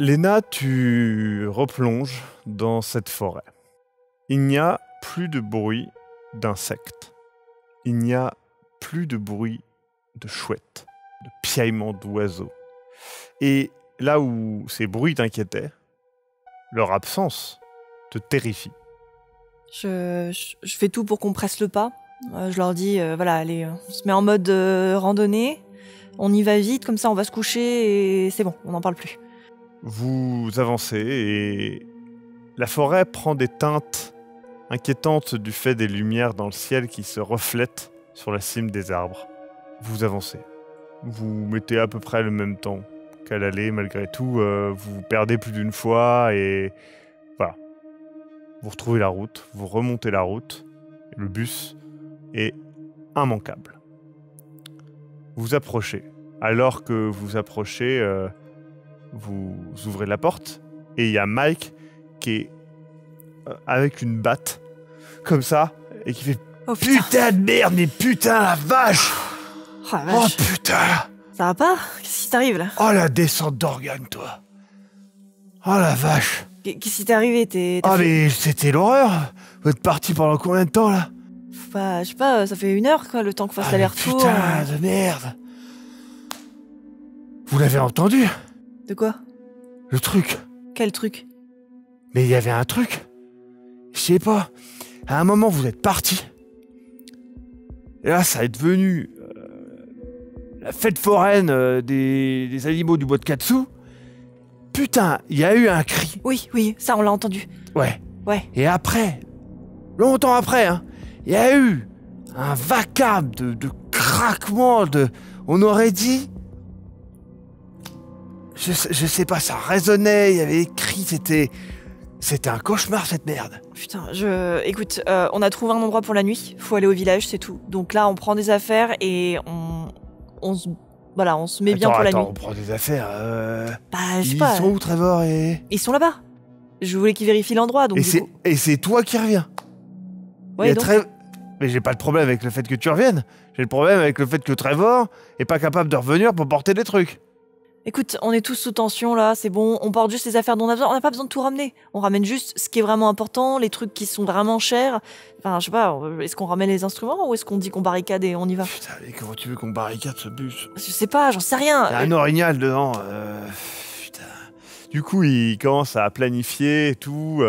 Léna, tu replonges dans cette forêt. Il n'y a plus de bruit d'insectes. Il n'y a plus de bruit de chouettes, de piaillements d'oiseaux. Et là où ces bruits t'inquiétaient, leur absence te terrifie. Je fais tout pour qu'on presse le pas. Je leur dis, voilà, allez, on se met en mode randonnée, on y va vite, comme ça on va se coucher et c'est bon, on n'en parle plus. Vous avancez et la forêt prend des teintes inquiétantes du fait des lumières dans le ciel qui se reflètent sur la cime des arbres. Vous avancez. Vous mettez à peu près le même temps qu'à l'aller, malgré tout. Vous vous perdez plus d'une fois et voilà. Vous retrouvez la route, vous remontez la route. Le bus est immanquable. Vous approchez. Alors que vous approchez, vous ouvrez la porte et il y a Mike qui est avec une batte comme ça et qui fait Oh putain, putain de merde, mais putain la vache! oh, la Oh vache. putain! Ça va pas? Qu'est-ce qui t'arrive là? Oh la descente d'organes, toi! Oh la vache! Qu'est-ce qui t'est arrivé? Ah mais c'était l'horreur! Vous êtes parti pendant combien de temps là? Faut pas, je sais pas, ça fait 1 heure quoi, le temps qu'on fasse Ah, mais l'aller-retour. putain de merde! Vous l'avez entendu? De quoi? Le truc! Quel truc? Mais il y avait un truc! Je sais pas. À un moment, vous êtes parti. Et là, ça est devenu la fête foraine des animaux du bois de Katsu. Putain, il y a eu un cri. Oui, ça on l'a entendu. Ouais. Ouais. Et après, longtemps après, hein, il y a eu un vacarme de craquement, on aurait dit... Je sais pas, ça résonnait, il y avait des cris, c'était un cauchemar cette merde. Putain, écoute, on a trouvé un endroit pour la nuit. Faut aller au village, c'est tout. Donc là, on prend des affaires et on se met bien pour la nuit. On prend des affaires. Bah, je sais Ils pas. sont où, Trevor et... Ils sont là-bas. Je voulais qu'ils vérifient l'endroit, donc. Et c'est toi qui reviens. Ouais, donc. Mais j'ai pas de problème avec le fait que tu reviennes. J'ai le problème avec le fait que Trevor est pas capable de revenir pour porter des trucs. Écoute, on est tous sous tension là, c'est bon, on porte juste les affaires dont on a besoin, on n'a pas besoin de tout ramener. On ramène juste ce qui est vraiment important, les trucs qui sont vraiment chers. Enfin, je sais pas, est-ce qu'on ramène les instruments ou est-ce qu'on dit qu'on barricade et on y va? Putain, mais comment tu veux qu'on barricade ce bus? Je sais pas, j'en sais rien. Il y a un orignal dedans. Putain. Du coup, il commence à planifier et tout.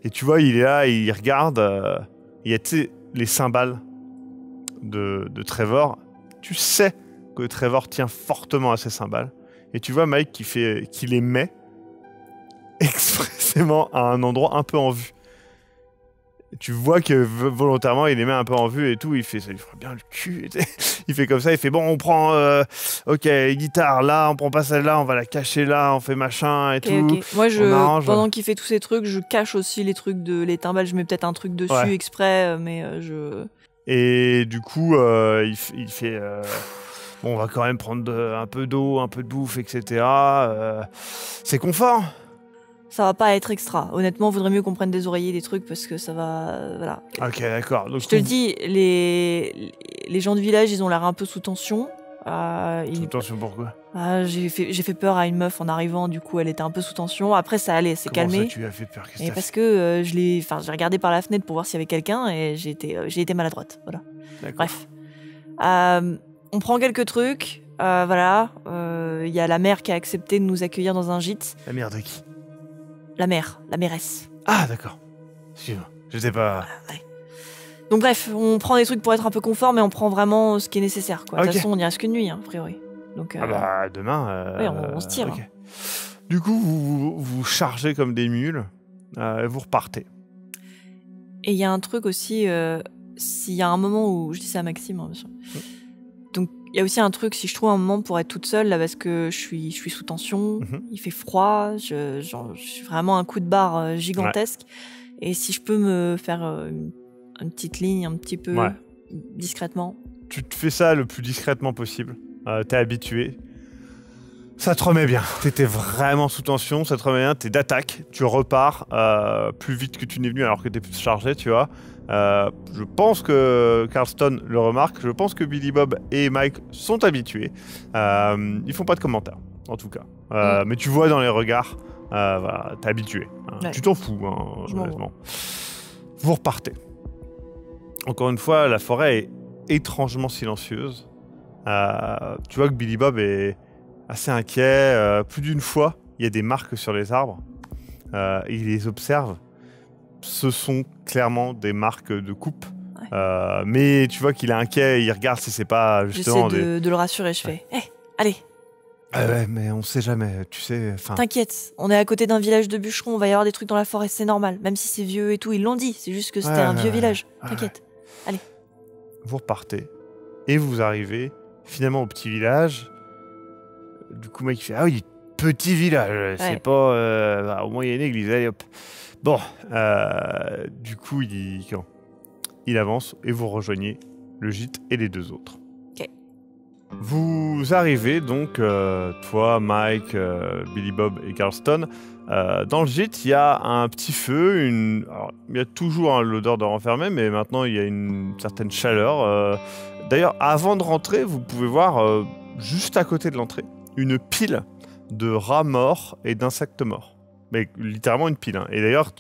Et tu vois, il est là, il regarde. Il y a, tu sais, les cymbales de Trevor. Tu sais que Trevor tient fortement à ces cymbales. Et tu vois Mike qui les met expressément à un endroit un peu en vue. Et tu vois que volontairement il les met un peu en vue et tout. Il fait ça lui fera bien le cul. Il fait comme ça. Il fait bon, on prend ok, guitare là, on prend pas celle-là, on va la cacher là, on fait machin et tout. Ok. Moi, pendant qu'il fait tous ces trucs, je cache aussi les trucs les timbales. Je mets peut-être un truc dessus exprès, mais je. Et du coup, il fait. Bon, on va quand même prendre un peu d'eau, un peu de bouffe, etc. C'est confort. Ça va pas être extra. Honnêtement, vaudrait mieux qu'on prenne des oreillers, des trucs, parce que ça va... Voilà. Ok, d'accord. Donc, je te le dis, les gens du village, ils ont l'air un peu sous tension. Sous tension pourquoi? J'ai fait peur à une meuf en arrivant, du coup elle était un peu sous tension. Après ça allait, c'est calmé. Comment ça tu as fait peur? Et parce que j'ai regardé par la fenêtre pour voir s'il y avait quelqu'un et j'ai été maladroite. Voilà. Bref. On prend quelques trucs, voilà. Il y a la mère qui a accepté de nous accueillir dans un gîte. La mère de qui? La mairesse. Ah d'accord. Excuse-moi, je sais pas. Ouais. Donc bref, on prend des trucs pour être un peu confort, mais on prend vraiment ce qui est nécessaire. Quoi. De toute façon, on y reste qu'une nuit, hein, a priori. Donc, ah bah demain. Oui, on se tire. Okay. Du coup, vous chargez comme des mules, et vous repartez. Et il y a un truc aussi, s'il y a un moment où je dis ça à Maxime, hein, bien sûr. Donc il y a aussi un truc, si je trouve un moment pour être toute seule là, parce que je suis sous tension, il fait froid, je suis vraiment un coup de barre gigantesque. Ouais. Et si je peux me faire une petite ligne un petit peu discrètement, tu te fais ça le plus discrètement possible. T'es habitué. Ça te remet bien. T'étais vraiment sous tension, ça te remet bien. T'es d'attaque. Tu repars plus vite que tu n'es venu alors que t'es plus chargé, tu vois. Je pense que Carlston le remarque. Je pense que Billy Bob et Mike sont habitués. Ils font pas de commentaires, en tout cas. Mais tu vois dans les regards, voilà, t'es habitué. Ouais. Tu t'en fous, honnêtement. Vous repartez. Encore une fois, la forêt est étrangement silencieuse. Tu vois que Billy Bob est assez inquiet. Plus d'une fois, il y a des marques sur les arbres. Il les observe. Ce sont clairement des marques de coupe. Ouais. Mais tu vois qu'il est inquiet. Il regarde si c'est pas justement... J'essaie de le rassurer. Je fais, allez. Ouais, mais on sait jamais, tu sais... T'inquiète, on est à côté d'un village de bûcherons. Il va y avoir des trucs dans la forêt, c'est normal. Même si c'est vieux et tout, ils l'ont dit. C'est juste que c'était un vieux village. T'inquiète. Allez. Vous repartez. Et vous arrivez finalement au petit village. Du coup, Mike fait, ah oui, petit village, c'est pas... au moins, il y a une église, allez hop. Bon, du coup, il avance et vous rejoignez le gîte et les deux autres. Ok. Vous arrivez donc, toi, Mike, Billy Bob et Carlston. Dans le gîte, il y a un petit feu. Alors, il y a toujours l'odeur de renfermé, mais maintenant, il y a une certaine chaleur. D'ailleurs, avant de rentrer, vous pouvez voir, juste à côté de l'entrée, une pile de rats morts et d'insectes morts. Mais littéralement une pile. Et d'ailleurs,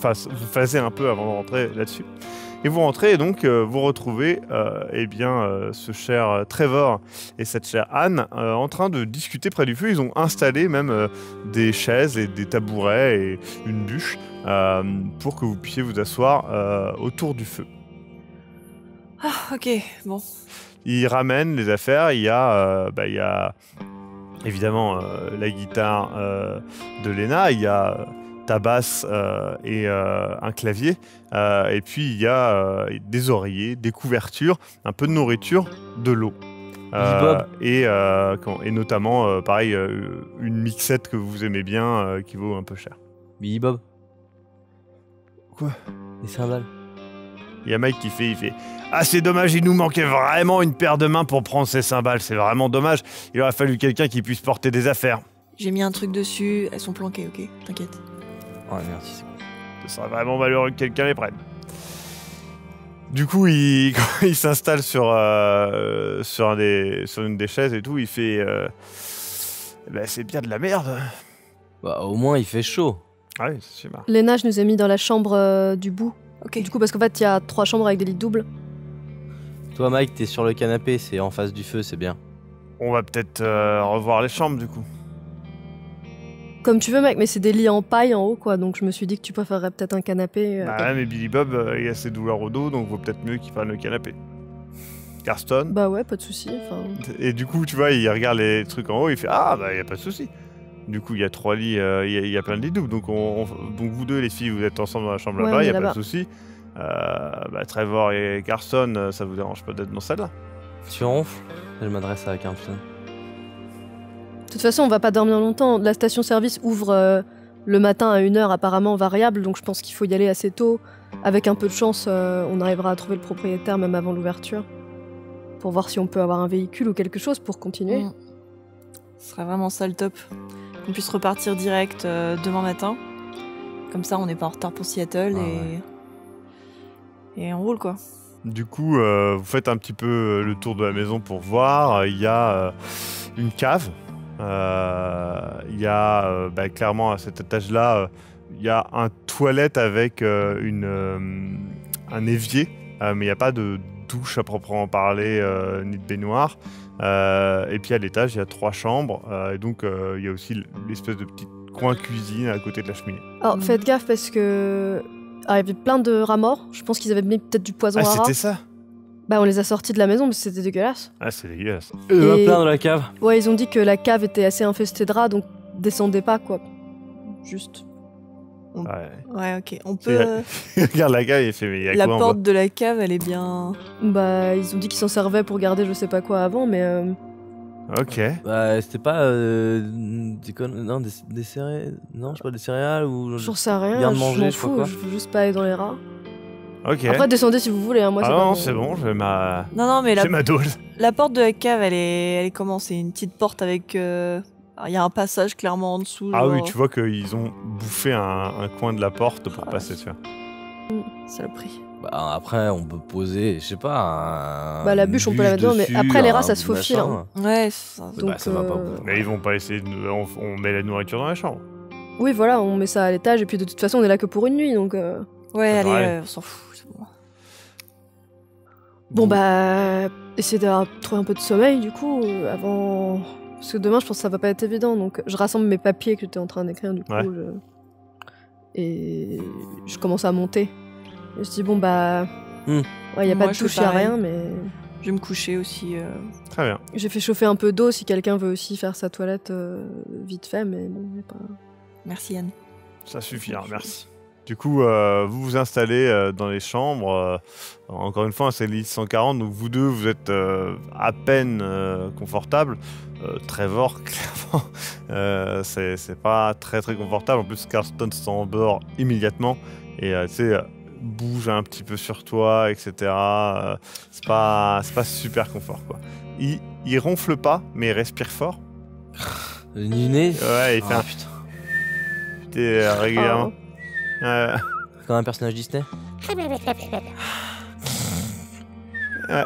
vous phasez un peu avant de rentrer là-dessus. Et vous rentrez et donc vous retrouvez ce cher Trevor et cette chère Anne en train de discuter près du feu. Ils ont installé même des chaises et des tabourets et une bûche pour que vous puissiez vous asseoir autour du feu. Ah, ok, bon. Ils ramènent les affaires. Il y a évidemment la guitare de Lena, il y a ta basse et un clavier, et puis il y a des oreillers, des couvertures, un peu de nourriture, de l'eau. Et notamment, pareil, une mixette que vous aimez bien qui vaut un peu cher. Billy Bob. Quoi ? Les cymbales. Il y a Mike qui fait ah, c'est dommage, il nous manquait vraiment une paire de mains pour prendre ces cymbales, c'est vraiment dommage. Il aurait fallu quelqu'un qui puisse porter des affaires. J'ai mis un truc dessus, elles sont planquées, ok, t'inquiète. Ouais, merci. Ce serait vraiment malheureux que quelqu'un les prenne. Du coup, il s'installe sur une des chaises et tout, il fait c'est bien de la merde. Bah, au moins, il fait chaud. Ah oui, c'est super. Léna, je nous ai mis dans la chambre du bout. Ok. Du coup, parce qu'en fait, il y a 3 chambres avec des lits doubles. Toi, Mike, t'es sur le canapé, c'est en face du feu, c'est bien. On va peut-être revoir les chambres, du coup. Comme tu veux, mec, mais c'est des lits en paille en haut, quoi. Donc je me suis dit que tu préférerais peut-être un canapé. Ouais, mais Billy Bob, il a ses douleurs au dos, donc vaut peut-être mieux qu'il prenne le canapé. Carlston. Bah ouais, pas de souci. Et du coup, tu vois, il regarde les trucs en haut, il fait ah, bah, y a pas de souci. Du coup, il y a 3 lits, il y a plein de lits doubles. Donc, donc vous deux, les filles, vous êtes ensemble dans la chambre là-bas, il y a pas de souci. Trevor et Carlston, ça vous dérange pas d'être dans celle-là? Tu ronfles? Je m'adresse à Carlston. De toute façon, on va pas dormir longtemps. La station-service ouvre le matin à 1h apparemment variable, donc je pense qu'il faut y aller assez tôt. Avec un peu de chance, on arrivera à trouver le propriétaire même avant l'ouverture. Pour voir si on peut avoir un véhicule ou quelque chose pour continuer. Ce serait vraiment ça le top. Qu'on puisse repartir direct demain matin. Comme ça, on n'est pas en retard pour Seattle et on roule, quoi. Du coup, vous faites un petit peu le tour de la maison pour voir. Il y a une cave. Il y a clairement à cet étage-là, il y a un toilette avec un évier, mais il n'y a pas de douche à proprement parler, ni de baignoire. Et puis à l'étage, il y a 3 chambres, et donc il y a aussi l'espèce de petit coin cuisine à côté de la cheminée. Alors faites gaffe parce que il y avait plein de rats morts. Je pense qu'ils avaient mis peut-être du poison à rats. Ah, c'était ça? Bah on les a sortis de la maison parce que c'était dégueulasse. Ah, c'est dégueulasse. Il y en a plein dans la cave. Ouais, ils ont dit que la cave était assez infestée de rats, donc descendez pas, quoi. Juste. Ouais, ok. On peut... Regarde la cave, il fait, mais il y a la quoi en porte bas? de la cave, elle est bien... Bah, ils ont dit qu'ils s'en servaient pour garder je sais pas quoi avant, mais... Ok. Bah, c'était pas des céréales... Non, je sais pas, des céréales ou... J'en sais rien, Garde je manger, m'en je sais pas fous, quoi. je veux juste pas aller dans les rats. Ok. Après, descendez si vous voulez. Hein. Moi, ah non, c'est bon, j'ai ma... Non, mais j'ai ma dose. La porte de la cave, elle est comment? C'est une petite porte avec... Il y a un passage clairement en dessous. Ah genre... oui, tu vois qu'ils ont bouffé un coin de la porte pour passer dessus. Saloperie. Bah, après, on peut poser, je sais pas, la bûche, on peut la mettre dedans, mais après, les rats, ça se faufile. Hein. Ouais, ça. Donc, ça va pas bouger. Mais ils vont pas essayer de... On met la nourriture dans la chambre. Oui, voilà, on met ça à l'étage, et puis de toute façon, on est là que pour une nuit, donc... Ouais, allez, pareil. on s'en fout, c'est bon. Bon, essayez de trouver un peu de sommeil, du coup, avant... Parce que demain, je pense que ça va pas être évident, donc je rassemble mes papiers que j'étais en train d'écrire, du coup, et je commence à monter. Et je dis, bon, il y a pas de douche, il y a rien, mais... Je vais me coucher aussi. Très bien. J'ai fait chauffer un peu d'eau si quelqu'un veut aussi faire sa toilette vite fait, mais bon, pas... Merci, Yann. Ça suffira, merci. Du coup, vous vous installez dans les chambres. Encore une fois, c'est lit 140, donc vous deux, vous êtes à peine confortables. Trevor, clairement, c'est pas très très confortable. En plus, Carston s'endort immédiatement et tu sais, bouge un petit peu sur toi, etc. C'est pas super confort, quoi. Il ronfle pas, mais il respire fort. Le nez. Ouais, il fait un putain régulièrement. Comme un personnage Disney. Ouais,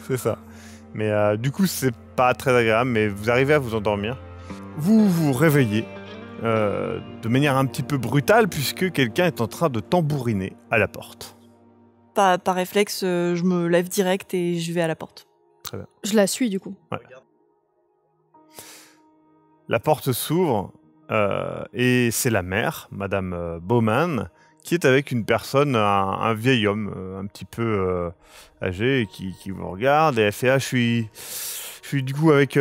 c'est ça. Mais du coup, c'est pas très agréable, mais vous arrivez à vous endormir. Vous vous réveillez de manière un petit peu brutale, puisque quelqu'un est en train de tambouriner à la porte. Par réflexe, je me lève direct et je vais à la porte. Très bien. Je la suis, du coup. Ouais. La porte s'ouvre, et c'est la mère, Madame Bowman, qui est avec une personne, un vieil homme, un petit peu âgé, et qui vous regarde, et elle fait « Ah, je suis du coup avec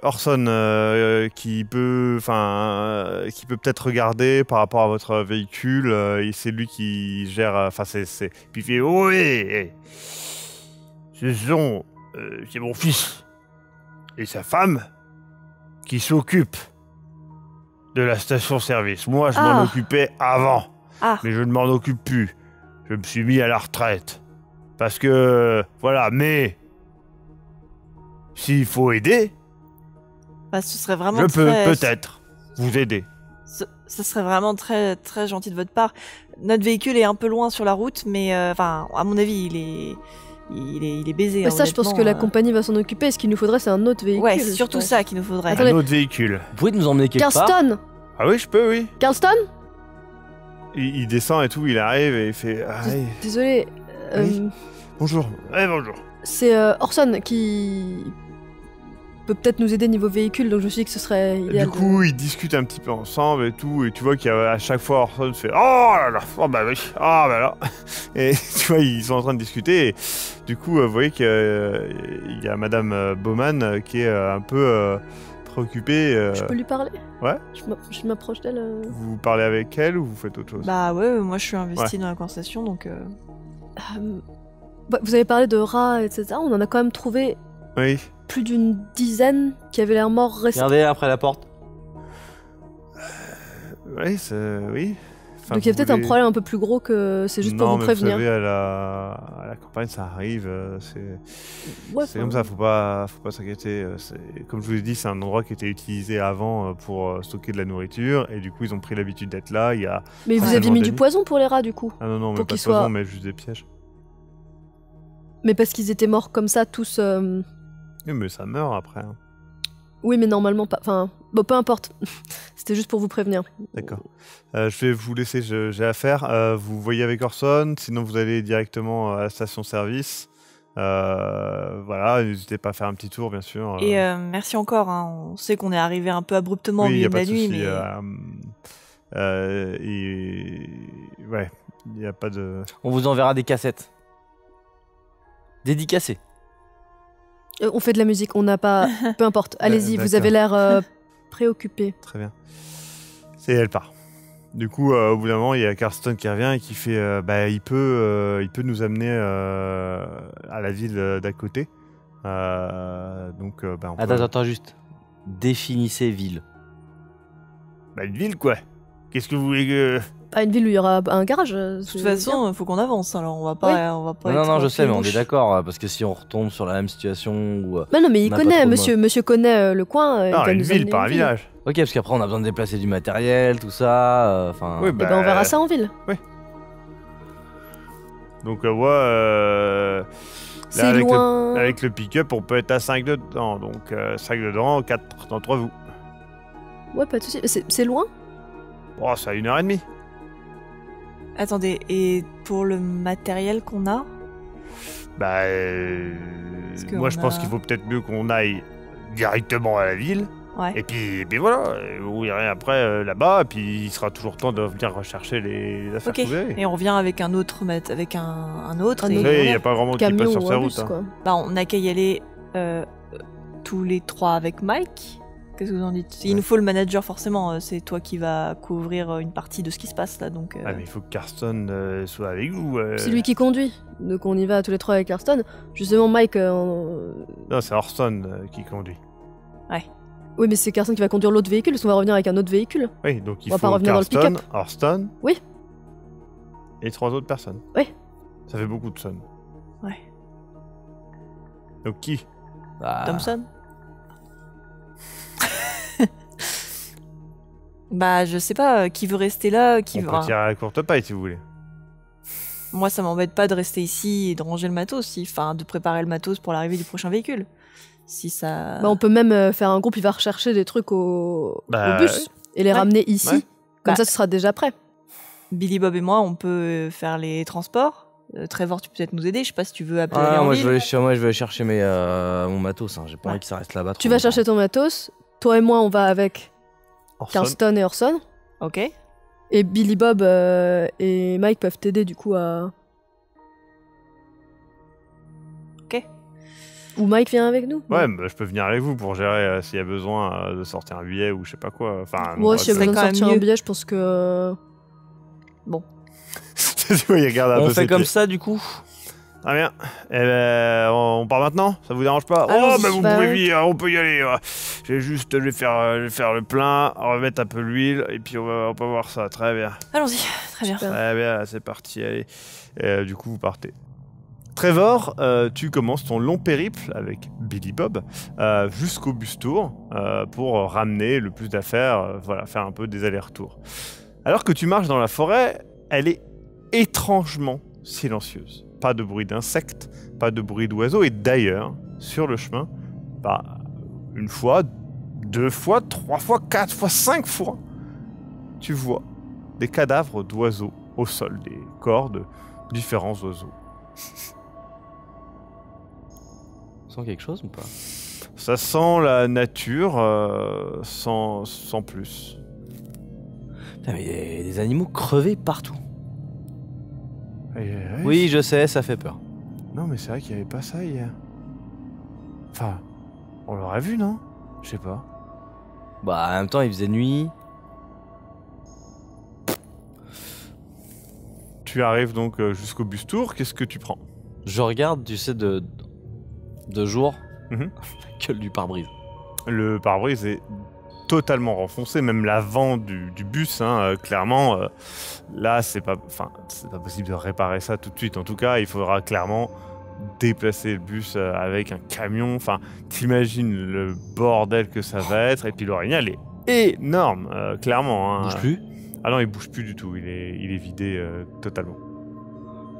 Orson, qui peut peut-être regarder par rapport à votre véhicule, et c'est lui qui gère... c'est... Puis il fait « Oui, c'est mon fils et sa femme qui s'occupent de la station-service. Moi, je m'en occupais avant. Mais je ne m'en occupe plus. Je me suis mis à la retraite. Parce que... Voilà, mais... S'il faut aider... ce serait vraiment je peux peut-être vous aider. Ce serait vraiment très, très gentil de votre part. Notre véhicule est un peu loin sur la route, mais... à mon avis, il est baisé. Mais ça, je pense que la compagnie va s'en occuper. Ce qu'il nous faudrait, c'est un autre véhicule. Ouais, c'est surtout ça qu'il nous faudrait. Un autre véhicule. Vous pouvez nous emmener quelque part? Carston! Ah oui, je peux, oui. Carston? Il descend et tout, il arrive et il fait... Désolé. Oui. Bonjour. Bonjour. C'est Orson qui peut peut-être nous aider niveau véhicule, donc je me suis dit que ce serait idéal. Du coup, ils discutent un petit peu ensemble et tout, et tu vois qu'à chaque fois, Orson fait « Oh là là, oh bah oui, ah bah là !» Et tu vois, ils sont en train de discuter, et du coup, vous voyez qu'il y a Madame Bowman qui est un peu préoccupée. Je peux lui parler? Ouais. Je m'approche d'elle. Vous parlez avec elle ou vous faites autre chose? Bah ouais, moi je suis investie dans la conversation, donc... Vous avez parlé de rats, etc. On en a quand même trouvé plus d'une dizaine qui avaient l'air morts récemment. Regardez après la porte. Oui. Enfin, donc il y a peut-être un problème un peu plus gros que c'est juste pour vous prévenir. Vous savez, à la campagne, ça arrive. C'est comme ça, faut pas s'inquiéter. Comme je vous l'ai dit, c'est un endroit qui était utilisé avant pour stocker de la nourriture, et du coup, ils ont pris l'habitude d'être là. Mais vous aviez mis du poison pour les rats, du coup? Ah non, mais pas de poison, mais juste des pièges. Mais parce qu'ils étaient morts comme ça, tous... Oui, mais ça meurt après. Hein. Oui, mais normalement pas... Enfin, bon, peu importe. C'était juste pour vous prévenir. D'accord. Je vais vous laisser, j'ai affaire. Vous voyez avec Orson, sinon vous allez directement à la station-service. Voilà, n'hésitez pas à faire un petit tour, bien sûr. Et merci encore, hein. On sait qu'on est arrivé un peu abruptement au milieu de la nuit, mais... Ouais, il n'y a pas de... On vous enverra des cassettes. Dédicacées. On fait de la musique, on n'a pas... Peu importe, allez-y, vous avez l'air préoccupé. Très bien. Et elle part. Du coup, au bout d'un moment, il y a Carston qui revient et qui fait il peut nous amener à la ville d'à côté. Attends, juste. Définissez ville. Une ville, quoi. Qu'est-ce que vous voulez que... À une ville où il y aura un garage. De toute façon, il faut qu'on avance, alors on va pas, on va pas Non, je sais, mais on est d'accord, parce que si on retombe sur la même situation où... non, mais il connaît, monsieur connaît le coin. Non, une ville, pas un village. Ok, parce qu'après on a besoin de déplacer du matériel, tout ça, enfin... Oui, on verra ça en ville. Oui. Donc, c'est là, loin. Avec le pick-up, on peut être à 5 dedans. Donc, 5 dedans, 4 d'entre vous. Ouais, pas de soucis. C'est loin? Oh, c'est à 1h30. Attendez, et pour le matériel qu'on a? Bah, moi je pense qu'il vaut peut-être mieux qu'on aille directement à la ville. Ouais. Et puis voilà, vous irez après là-bas, et puis il sera toujours temps de venir rechercher les affaires que vous avez. Et on revient avec un autre, avec un autre. Il n'y a pas vraiment qui passe sur sa route. Quoi. Bah, on n'a qu'à y aller tous les 3 avec Mike. Qu'est-ce que vous en dites? Il nous faut le manager forcément, c'est toi qui vas couvrir une partie de ce qui se passe là, donc... Ah mais il faut que Carston soit avec vous. C'est lui qui conduit, donc on y va tous les 3 avec Carston. Justement Mike... Non, c'est Orson qui conduit. Ouais. Oui, mais c'est Carston qui va conduire l'autre véhicule, parce qu'on va revenir avec un autre véhicule. Oui, donc il faut pas revenir Carston, dans le pick-up. Orson... Oui. Et 3 autres personnes. Oui. Ça fait beaucoup de son. Ouais. Donc qui? Thompson. Bah, je sais pas, qui veut rester là, qui On veut... peut tirer à la courte paille si vous voulez. Moi, ça m'embête pas de rester ici et de ranger le matos, enfin, de préparer le matos pour l'arrivée du prochain véhicule. Si ça... Bah, on peut même faire un groupe, il va rechercher des trucs au bus et les ramener ici. Ouais. Comme ça, ce sera déjà prêt. Billy Bob et moi, on peut faire les transports. Trevor, tu peux peut-être nous aider, je sais pas si tu veux appeler moi, je vais aller chercher mon matos, hein. J'ai pas envie que ça reste là-bas. Tu vas chercher ton matos, toi et moi, on va avec Carston et Orson. Ok. Et Billy Bob et Mike peuvent t'aider du coup à... Ok. Ou Mike vient avec nous. Ouais, bah, je peux venir avec vous pour gérer s'il y a besoin de sortir un billet ou je sais pas quoi. Enfin, moi, s'il y a besoin de sortir un billet, je pense que... Bon. Il regarde un peu on fait ses comme pieds. ça du coup. Ah bien. Eh ben, on part maintenant? Ça vous dérange pas? Allons-y. Oh, mais vous pouvez venir, on peut y aller. Je vais faire le plein, remettre un peu l'huile, et puis on peut voir ça. Très bien. Allons-y, très bien. Très bien, c'est parti. Allez. Du coup, vous partez. Trevor, tu commences ton long périple avec Billy Bob jusqu'au bus tour pour ramener le plus d'affaires, faire un peu des allers-retours. Alors que tu marches dans la forêt, elle est étrangement silencieuse. Pas de bruit d'insectes, pas de bruit d'oiseaux, et d'ailleurs, sur le chemin, une fois, 2 fois, 3 fois, 4 fois, 5 fois, tu vois des cadavres d'oiseaux au sol, des corps de différents oiseaux. Ça sent quelque chose ou pas? Ça sent la nature sans plus. Putain, mais il y a des animaux crevés partout. Ouais, oui, je sais, ça fait peur. Non, mais c'est vrai qu'il n'y avait pas ça hier. Enfin, on l'aurait vu, non? Je sais pas. Bah, en même temps, il faisait nuit. Tu arrives donc jusqu'au bus tour, qu'est-ce que tu prends? Je regarde, tu sais, de jour, la gueule du pare-brise. Le pare-brise est totalement renfoncé, même l'avant du bus, clairement. Là, c'est pas possible de réparer ça tout de suite. En tout cas, il faudra clairement déplacer le bus avec un camion. Enfin, t'imagines le bordel que ça va être. Et puis l'orignal est énorme, clairement. Il bouge plus? Ah non, il bouge plus du tout. Il est vidé totalement.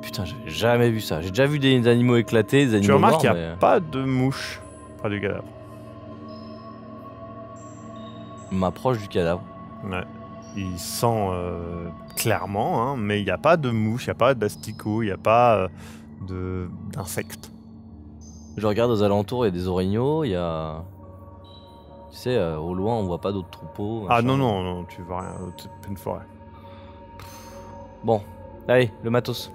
Putain, j'avais jamais vu ça. J'ai déjà vu des animaux éclatés, des animaux Tu remarques morts, qu'il n'y a pas de mouche près du cadavre. On m'approche du cadavre. Ouais. Il sent clairement, mais il n'y a pas de mouche, il n'y a pas d'asticots, il n'y a pas d'insectes. Je regarde aux alentours, il y a des orignaux, il y a... Tu sais, au loin, on voit pas d'autres troupeaux. Ah machin. non, tu vois rien, c'est une forêt. Bon, allez, le matos.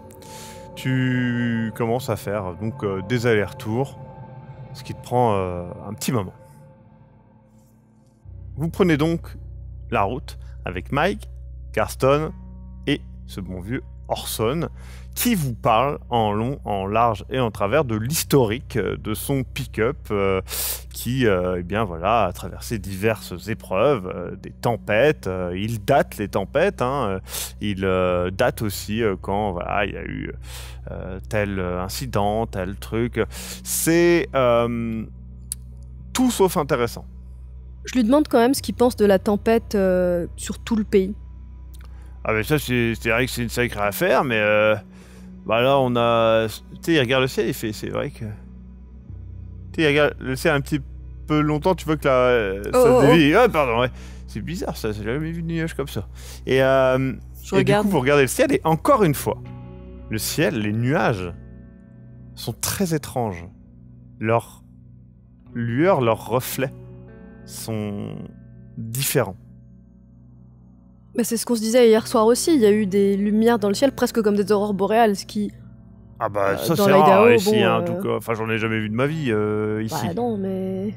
Tu commences à faire donc des allers-retours, ce qui te prend un petit moment. Vous prenez donc la route avec Mike, Carston et ce bon vieux Orson, qui vous parle en long, en large et en travers de l'historique de son pick-up qui eh bien, voilà, a traversé diverses épreuves, des tempêtes. Il date les tempêtes, hein, il date aussi quand voilà, il y a eu tel incident, tel truc. C'est tout sauf intéressant. Je lui demande quand même ce qu'il pense de la tempête sur tout le pays. Ah mais ça c'est vrai que c'est une sacrée affaire, mais bah là on a... Tu sais, il regarde le ciel, il fait, c'est vrai que... Tu sais, il regarde le ciel un petit peu longtemps, tu vois que là, ça se dévie. Ah pardon, ouais. C'est bizarre ça, j'ai jamais vu de nuage comme ça. Et du coup vous regardez le ciel et encore une fois, le ciel, les nuages sont très étranges. Leurs lueurs, leurs reflets sont différents. Bah, c'est ce qu'on se disait hier soir aussi, il y a eu des lumières dans le ciel presque comme des aurores boréales, ce qui... Ah bah ça c'est rare ici, hein, en tout cas. Enfin j'en ai jamais vu de ma vie ici. Bah non mais...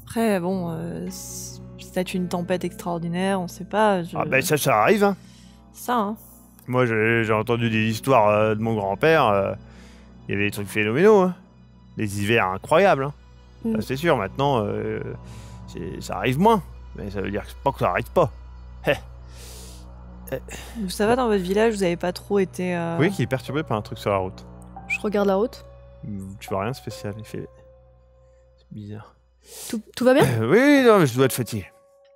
Après bon, c'est peut-être une tempête extraordinaire, on sait pas. Ah bah ça arrive hein. Ça hein. Moi j'ai entendu des histoires de mon grand-père, il y avait des trucs phénoménaux, hein. Des hivers incroyables, hein. Bah, c'est sûr maintenant... ça arrive moins, mais ça veut dire pas que ça arrive pas. Ça va dans votre village, vous avez pas trop été... Oui, qui est perturbé par un truc sur la route. Je regarde la route. Tu vois rien de spécial, il fait... C'est bizarre. Tout va bien Oui, non, mais je dois être fatigué.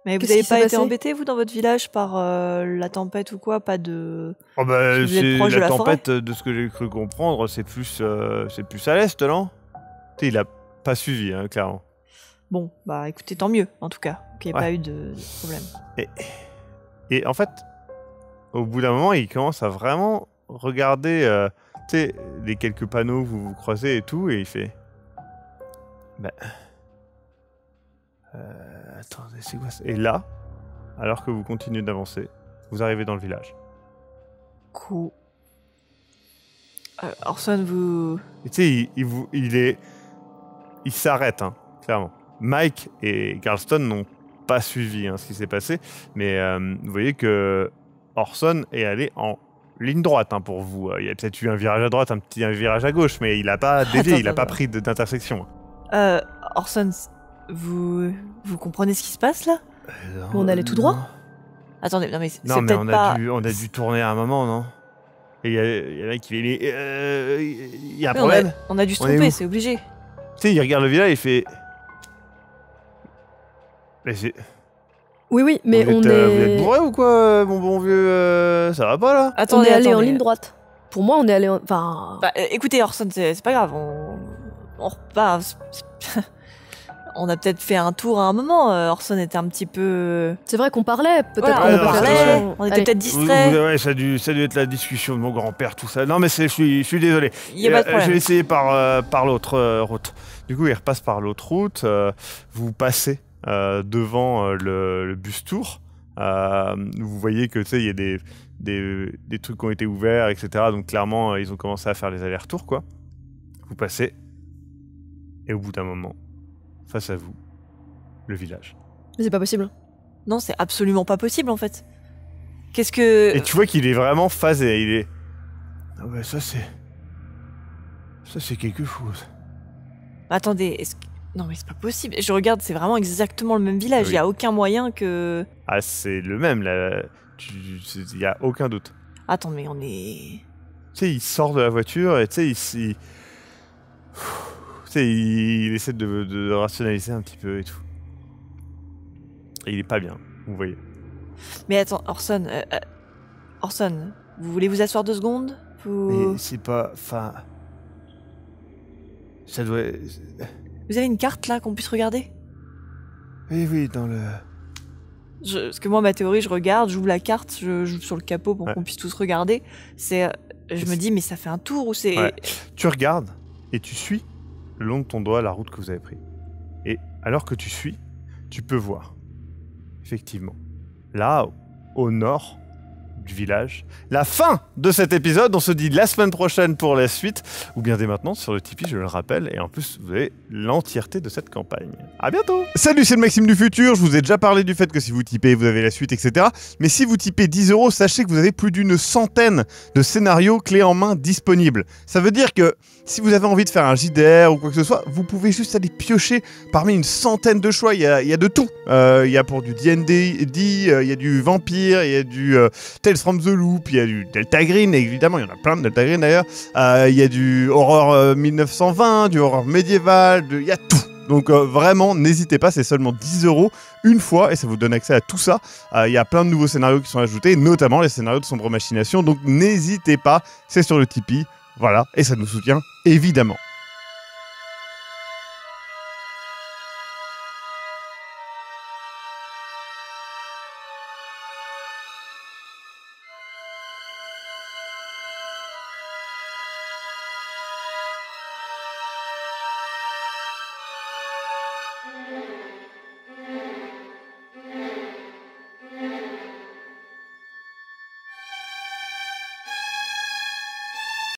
Mais vous avez pas été embêté, vous, dans votre village, par la tempête ou quoi? Pas de... Oh bah, c'est la tempête, de ce que j'ai cru comprendre, c'est plus à l'est, non? Tu sais, il a pas suivi, hein, clairement. Bon, bah écoutez, tant mieux, en tout cas, qu'il n'y ait pas eu de problème. Et en fait, au bout d'un moment, il commence à vraiment regarder tu sais, les quelques panneaux que vous croisez et tout, et il fait... Bah... attendez, c'est quoi ça? Et là, alors que vous continuez d'avancer, vous arrivez dans le village. Cool. Orson, vous... Tu sais, il s'arrête, hein, clairement. Mike et Carlston n'ont pas suivi ce qui s'est passé, mais vous voyez que Orson est allé en ligne droite hein, pour vous. Il y a peut-être eu un virage à droite, un virage à gauche, mais il n'a pas dévié, il n'a pas pris d'intersection. Orson, vous comprenez ce qui se passe là? On allait tout droit. Attendez, non mais c'est non, mais peut-être pas... on a dû tourner à un moment, non? Et il y a un mec qui fait... Il y a un problème. On a dû se tromper, c'est obligé. Tu sais, il regarde le village, il fait... Mais c'est... Oui, mais vous êtes bourré ou quoi, mon bon vieux ça va pas, là? Attendez, on est allé en ligne droite. Pour moi, on est allé en... Enfin... Bah, écoutez, Orson, c'est pas grave, on repart... On a peut-être fait un tour à un moment, Orson était un petit peu... C'est vrai qu'on parlait, peut-être on était peut-être distrait. Ouais, ça a dû être la discussion de mon grand-père, tout ça. Non, mais je suis désolé. Y a pas de problème. Je vais essayer par l'autre route. Du coup, il repasse par l'autre route. Vous passez devant le bus tour. Vous voyez que, tu sais, il y a des trucs qui ont été ouverts, etc. Donc, clairement, ils ont commencé à faire les allers-retours, quoi. Vous passez. Et au bout d'un moment, face à vous, le village. Mais c'est pas possible. Non, c'est absolument pas possible en fait. Qu'est-ce que... Et tu vois qu'il est vraiment phasé, il est... Ah ouais, ça c'est quelque chose. Attendez, non mais c'est pas possible. Je regarde, c'est vraiment exactement le même village, il y a aucun moyen que... Ah, c'est le même, là. Il y a aucun doute. Attends, mais on est... Tu sais, il sort de la voiture et tu sais, il essaie de rationaliser un petit peu et tout. Et il est pas bien, vous voyez. Mais attends, Orson, vous voulez vous asseoir 2 secondes? Mais c'est pas... Enfin... Ça doit... Vous avez une carte là qu'on puisse regarder? Oui, dans le... Parce que moi, ma théorie, je regarde, j'ouvre la carte, je joue sur le capot pour qu'on puisse tous regarder. Je me dis, mais ça fait un tour ou c'est... Ouais. Tu regardes et tu suis le long de ton doigt la route que vous avez prise. Et alors que tu suis, tu peux voir, effectivement, là, au nord du village. La fin de cet épisode, on se dit la semaine prochaine pour la suite, ou bien dès maintenant sur le Tipeee, je le rappelle, et en plus vous avez l'entièreté de cette campagne. À bientôt. Salut, c'est le Maxime du futur, je vous ai déjà parlé du fait que si vous typez, vous avez la suite, etc. Mais si vous typez 10 €, sachez que vous avez plus d'une centaine de scénarios clés en main disponibles. Ça veut dire que si vous avez envie de faire un JDR ou quoi que ce soit, vous pouvez juste aller piocher parmi une centaine de choix, il y a de tout. Il y a pour du D&D, il y a du vampire, il y a du Tales from the Loop, il y a du Delta Green, évidemment, il y en a plein de Delta Green d'ailleurs. Il y a du horreur 1920, du horreur médiéval, il y a tout. Donc vraiment, n'hésitez pas, c'est seulement 10 € une fois et ça vous donne accès à tout ça. Il y a plein de nouveaux scénarios qui sont ajoutés, notamment les scénarios de Sombre Machination. Donc n'hésitez pas, c'est sur le Tipeee. Voilà, et ça nous soutient évidemment.